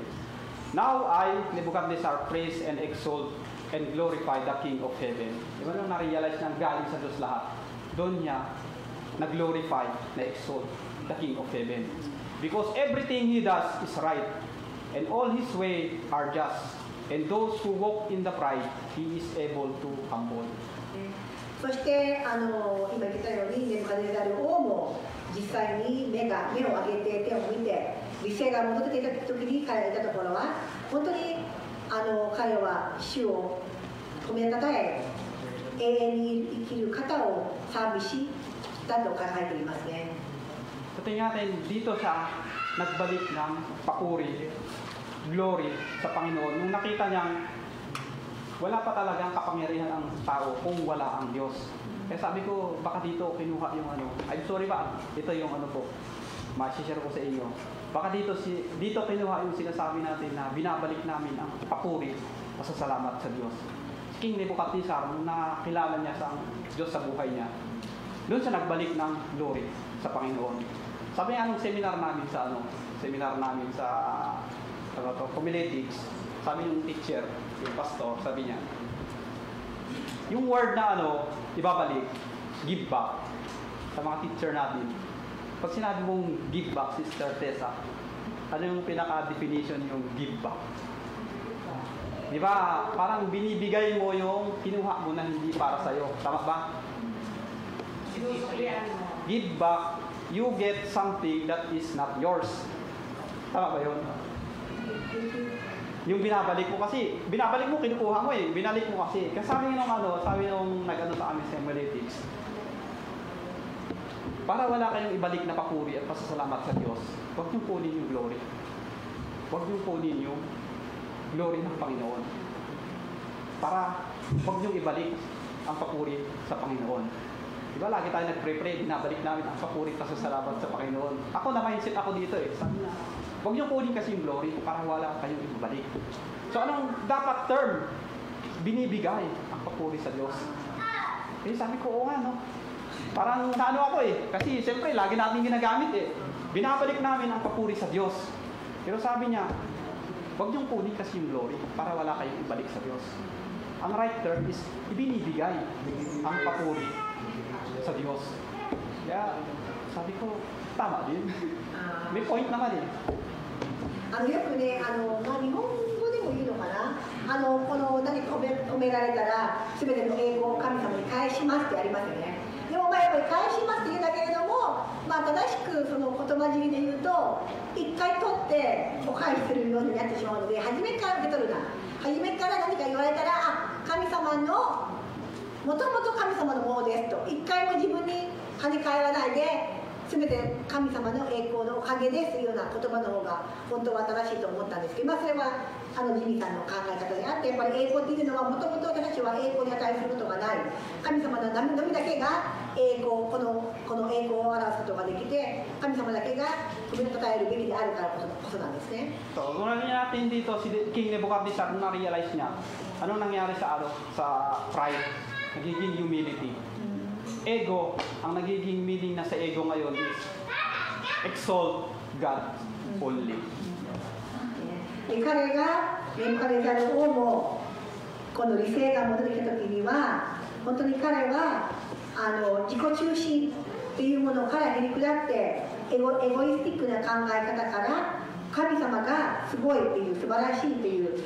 Now I, Nebuchadnezzar, praise and exalt and glorify the King of Heaven. Diba nung na-realize niya galing sa Diyos lahat, doon niya nag-glorify, na-exalt the King of Heaven. Because everything He does is right, and all His way are just. And those who walk in the pride, He is able to humble. そして今言ったようにネブカデネザル王も実際に目を上げて手を見て理性が戻っていた時に彼がいたところは本当に彼は主を褒めたたえ永遠に生きる方を賛美したと考えていますね。 So tingnan natin, dito siya nagbalik ng papuri, glory sa Panginoon. Nung nakita niyang wala pa talagang kapangyarihan ang tao kung wala ang Diyos. Kaya sabi ko, baka dito kinuha yung I'm sorry ba, ito yung po, ma-share ko sa inyo. Baka dito kinuha yung sinasabi natin na binabalik namin ang papuri, pasasalamat sa Diyos. King Nebuchadnezzar, nung nakilala niya sa Diyos sa buhay niya, doon siya nagbalik ng glory sa Panginoon. Sabi nga nung seminar namin sa homiletics, sabi yung teacher, yung pastor, sabi niya, yung word na ibabalik, give back, sa mga teacher natin. Pag sinabi mong give back, Sister Tessa, ano yung pinaka-definition yung give back? Di ba? Parang binibigay mo yung kinuha mo na hindi para sa'yo. Tama ba? Give back, you get something that is not yours. Tama ba yun? Yung binabalik mo kasi, kinukuha mo binalik mo kasi. Kasi sabi nung nag-ano sa amin sa homiletics, para wala kayong ibalik na papuri at pasasalamat sa Diyos, huwag niyong kunin yung glory. Huwag niyong kunin yung glory ng Panginoon. Para huwag niyong ibalik ang papuri sa Panginoon. Diba lagi tayo nag-pray, binabalik namin ang papuri at pasasalamat sa Panginoon. Ako na mindset ako dito sabi na, huwag niyo kunin kasi yung glory para wala kayong ibabalik. So anong dapat term? Binibigay ang papuri sa Diyos. Sabi ko, oo nga Parang naano ako kasi siyempre lagi natin ginagamit Binabalik namin ang papuri sa Diyos. Pero sabi niya, huwag niyong kunin kasi yung glory para wala kayong ibalik sa Diyos. Ang right term is ibinibigay ang papuri sa Diyos. Kaya sabi ko, tama din. May point naman よくね、日本語でもいいのかな、この何か褒められたら、すべての栄光を神様に返しますってありますよね。でもやっぱり返しますって言うんだけれども、正しくその言葉尻で言うと、一回取ってお返しするようになってしまうので、初めから受け取るな。初めから何か言われたら、神様の、もともと神様のものですと、一回も自分に跳ね返らないで、すべて神様の栄光のおかげですというような言葉の方が本当は正しいと思ったんですけど、それはジミーさんの考え方であって、やっぱり栄光っていうのはもともと私たちは栄光に値することがない、神様ののみだけが栄光、この栄光を表すことができて、神様だけが褒めたたえるべきであるからこそなんですね。So, kung natin dito si King Nebuchadnezzar, nung na-realize niya, anong nangyari sa pride? Nagiging humility. Ego, ang nagiging meaning na sa ego ngayon is exalt God only. で彼がネブカネザル王もこの理性が戻ってきた時には本当に彼は自己中心っていうものからへり下ってエゴイスティックな考え方から神様がすごいっていう素晴らしいっていう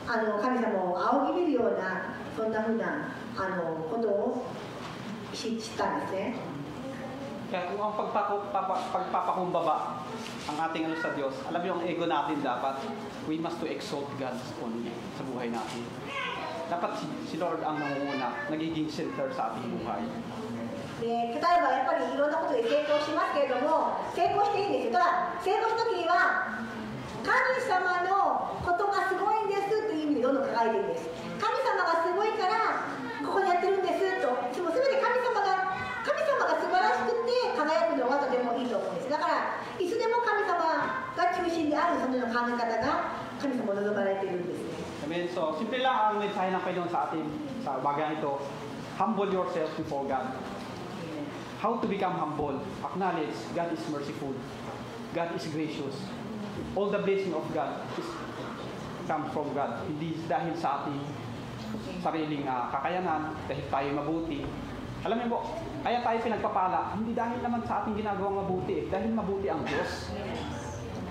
神様を仰ぎ見るようなそんなふうなことを知ったんですね。Kaya kung ang pagpapakumbaba ang ating sa Diyos, alam niyo ang ego natin dapat, we must to exalt God only sa buhay natin. Dapat si Lord ang nangunguna, nagiging center sa ating buhay. で例えばやっぱりいろんなことで成功しますけれども、成功していいんですよ。ただ成功した時には神様のことがすごいんですという意味でどんどん輝いているんです。神様がすごいからここにやってるんですと、でも全て神様が素晴らしくて輝くのはとてもいいと思うんです。だからいつでも神様が中心であるそのような考え方が神様を望まれているんですね。Amen. So, simple lang ang mensahe ng Panginoon sa atin sa bagay ito. Humble yourself before God. How to become humble? Acknowledge God is merciful. God is gracious. All the blessing of God comes from God. Hindi dahil sa ating sariling kakayanan, dahil tayo mabuti. Alam niyo po, kaya tayo pinagpapala, hindi dahil naman sa ating ginagawang mabuti, dahil mabuti ang Diyos.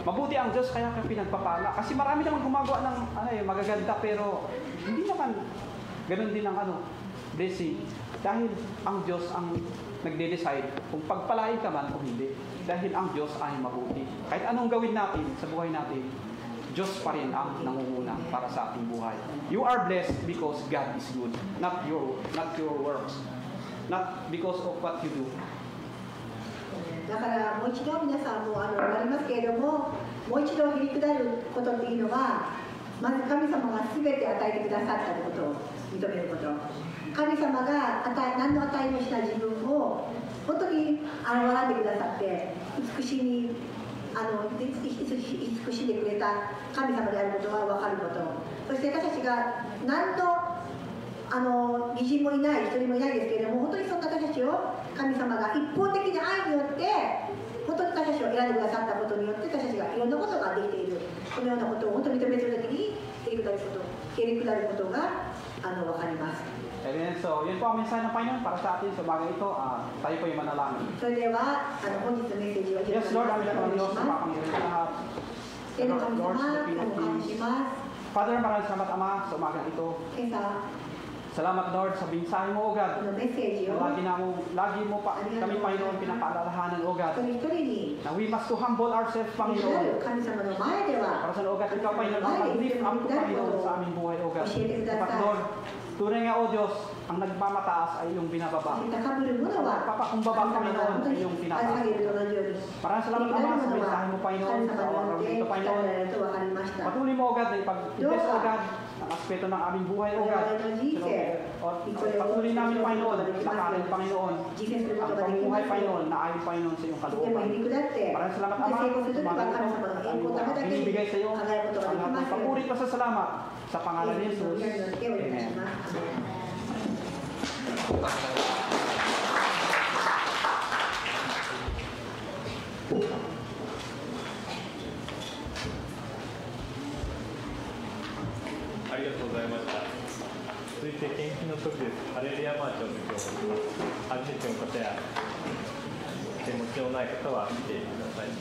Mabuti ang Diyos kaya kaya pinagpapala. Kasi marami naman gumagawa ng magaganda, pero hindi naman ganun din ang blessing. Dahil ang Diyos ang nagde-decide kung pagpalain ka man o hindi. Dahil ang Diyos ay mabuti. Kahit anong gawin natin sa buhay natin, Diyos pa rin ang nangunguna para sa ating buhay. You are blessed because God is good, not your works. Not because of what you do. だからもう一度皆さんも言われますけれども、もう一度へり下ることっていうのは、まず神様が全て与えてくださったということを認めること。神様が何の値もしない自分を本当に笑ってくださって慈しんでくれた神様であることは分かること。そして私たちが何の義人もいない、一人もいないですけれども、本当にそんな私たちを神様が一方的な愛によって本当に私たちを選んでくださったことによって私たちがいろんなことができている、このようなことを本当に認めているときにへり下ることが分かります。Amen. So, yun po ang mensahe ng Panginoon para sa atin sa bagay ito. Tayo po yung manalangin. それでは本日のメッセージを Yes, Lord, ang Panginoon Diyos, makapangyarihan sa lahat. 天の神様、お感謝します。 Father, maraming salamat Ama sa umagang ito. 今朝 Salamat Lord sa mensahe mo, O God. このメッセージを Lagi mo pa kami Panginoon pinapaalalahanan, O God. 一人一人に Na we must to humble ourselves, 神 Panginoon. 様の前では Para sa O God, ikaw Panginoon, ang mag-lift up to Panginoon sa aming buhay, O God. Dapat Lord, tunay nga, O Diyos, ang nagmamataas ay iyong binababa. 高ぶる者は Papakumbaba, 神様が Panginoon, 本当 ay に iyong 愛 pinataas. されると同じように Maraming salamat Ama sa mensahe mo, 神 Panginoon, 様 sa に araw よって dito, 鍛えら Panginoon. れると分かりました。 Patuloy mo, O God, na ipag-bless, O God, ang aspeto ng aming buhay, O God. Patuloy namin, Panginoon, lakarin, Panginoon, ang pamumuhay, Panginoon, na ayon, Panginoon, sa iyong でも kalooban. へり下って Maraming salamat, 成 Ama, 功するときは sa 神様の栄光のためだけに binibigay sa iyo 考えることが ang できま ating す。 papuri pa sa salamat sa pangalan ni イエスの Jesus. 皆によってお願いし Amen. ます。ありがとうございました。続いて献金の時です。ハレルヤマーチを今日します。初めての方や手持ちのない方は来てください。「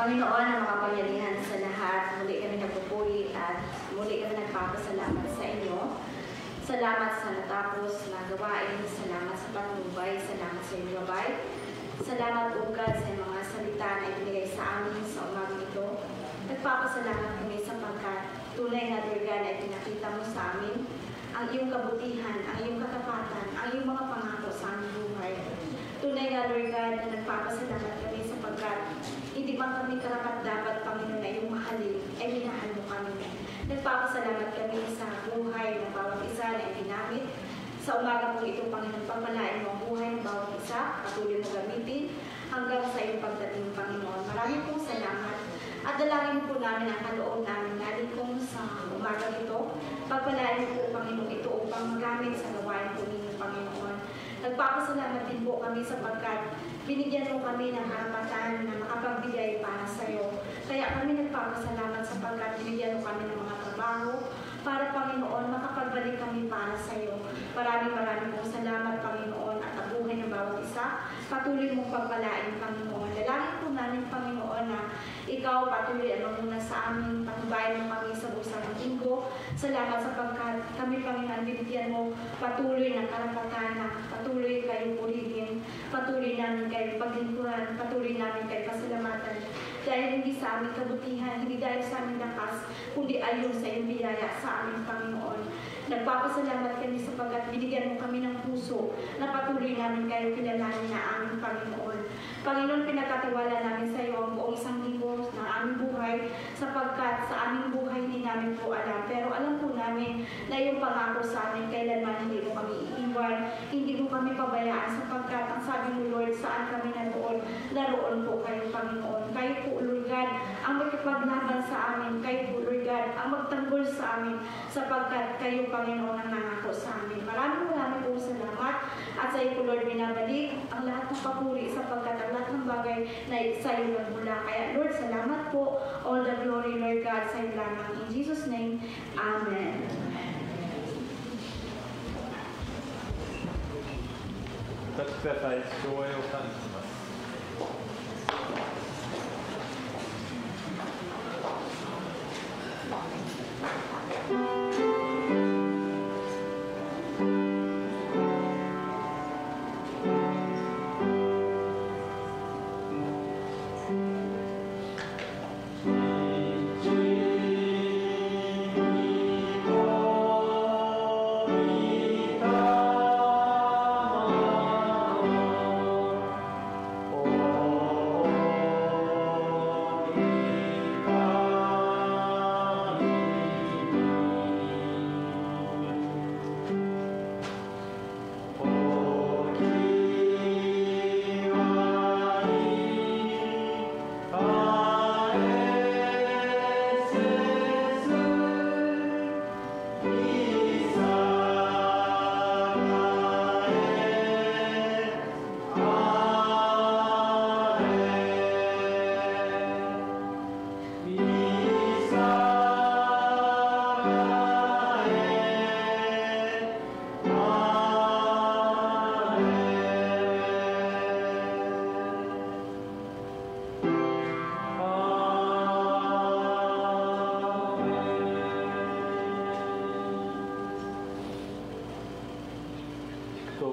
Panginoon na makapangyarihan sa lahat, muli kami nagpupuri at muli kami nagpapasalamat sa inyo. Salamat sa natapos na gawain, salamat sa patnubay, salamat sa inyong gabay. Salamat po God sa mga salita na ibinigay sa amin sa umagang ito. Nagpapasalamat kami sapagkat tunay na Durga na ipinakita mo sa amin ang iyong kabutihan, ang iyong katapatan, ang iyong mga pangako sa aming buhay. Tunay na Durga na nagpapasalamat kami sapagkat hindi man kami karapat-dapat, Panginoon, na iyong mahalin, ay minahal mo kami. Nagpapasalamat kami sa buhay ng bawat isa na ginamit. Sa umaga po ito, Panginoon, pagpalain mo ang buhay ng bawat isa, patuloy mo gamitin hanggang sa iyong pagdating, Panginoon. Maraming pong salamat. At dalangin po namin ang kaloob namin natin kung sa umaga ito. Pagpalain mo po, Panginoon, ito upang magamit sa gawain po ninyo, Panginoon. Nagpapasalamat din po kami sapagkat binigyan mo kami ng karapatan na makapagbigay para sa iyo. Kaya kami nagpapasalamat sapagkat binigyan mo kami ng mga trabaho para, Panginoon, makapagbalik kami para sa iyo. Maraming pong salamat, Panginoon, at ang buhay ng bawat isa. Patuloy mong pagpalain, Panginoon. Dalangin po namin, Panginoon, na ikaw patuloy ang mamuna sa amin, patubayan mo kami sa busa ng linggo. Salamat sapagkat kami, Panginoon, binigyan mo patuloy ng karapatan na patuloy kayong purihin, patuloy namin kayong paglingkuran, patuloy namin kayong pasalamatan. Dahil hindi sa aming kabutihan, hindi dahil sa aming lakas, kundi ayon sa iyong biyaya sa aming Panginoon. Nagpapasalamat kami sapagkat binigyan mo kami ng puso na patuloy namin kayo kilalanin na aming Panginoon. Panginoon, pinagkatiwala namin sa iyo ang buong isang linggo ng aming buhay sapagkat sa aming buhay hindi namin po alam. Pero alam po namin na iyong pangako sa amin kailanman hindi mo kami iiwan, hindi mo kami pabayaan sapagkat ang sabi mo, Lord, saan kami naroon, naroon po kayo, Panginoon. Kayo po, Lord God, ang magkipaglaban sa amin. Kayo po, Lord God, ang magtanggol sa amin sapagkat kayo, Panginoon, ang nangako sa amin. Maraming po salamat at sa iyo po, Lord, binabalik ang lahat ng papuri sapagkat ang lahat ng bagay na sa iyo nagmula. Kaya, Lord, salamat po. All the glory, Lord God, sa iyo lamang. In Jesus' name, Amen. 歌ってください。昭和を感じます。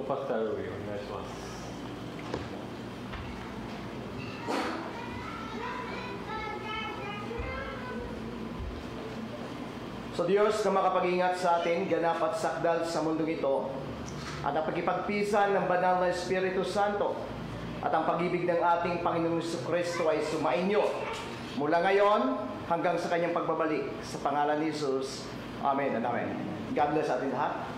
パスターお願いします。So Diyos na makapag-ingat sa atin, ganap at sakdal sa mundong ito, at ang pagkipagpisan ng banal na Espiritu Santo at ang pag-ibig ng ating Panginoong Jesucristo ay sumainyo mula ngayon hanggang sa kanyang pagbabalik. Sa pangalan ni Jesus, Amen and Amen. God bless atin lahat.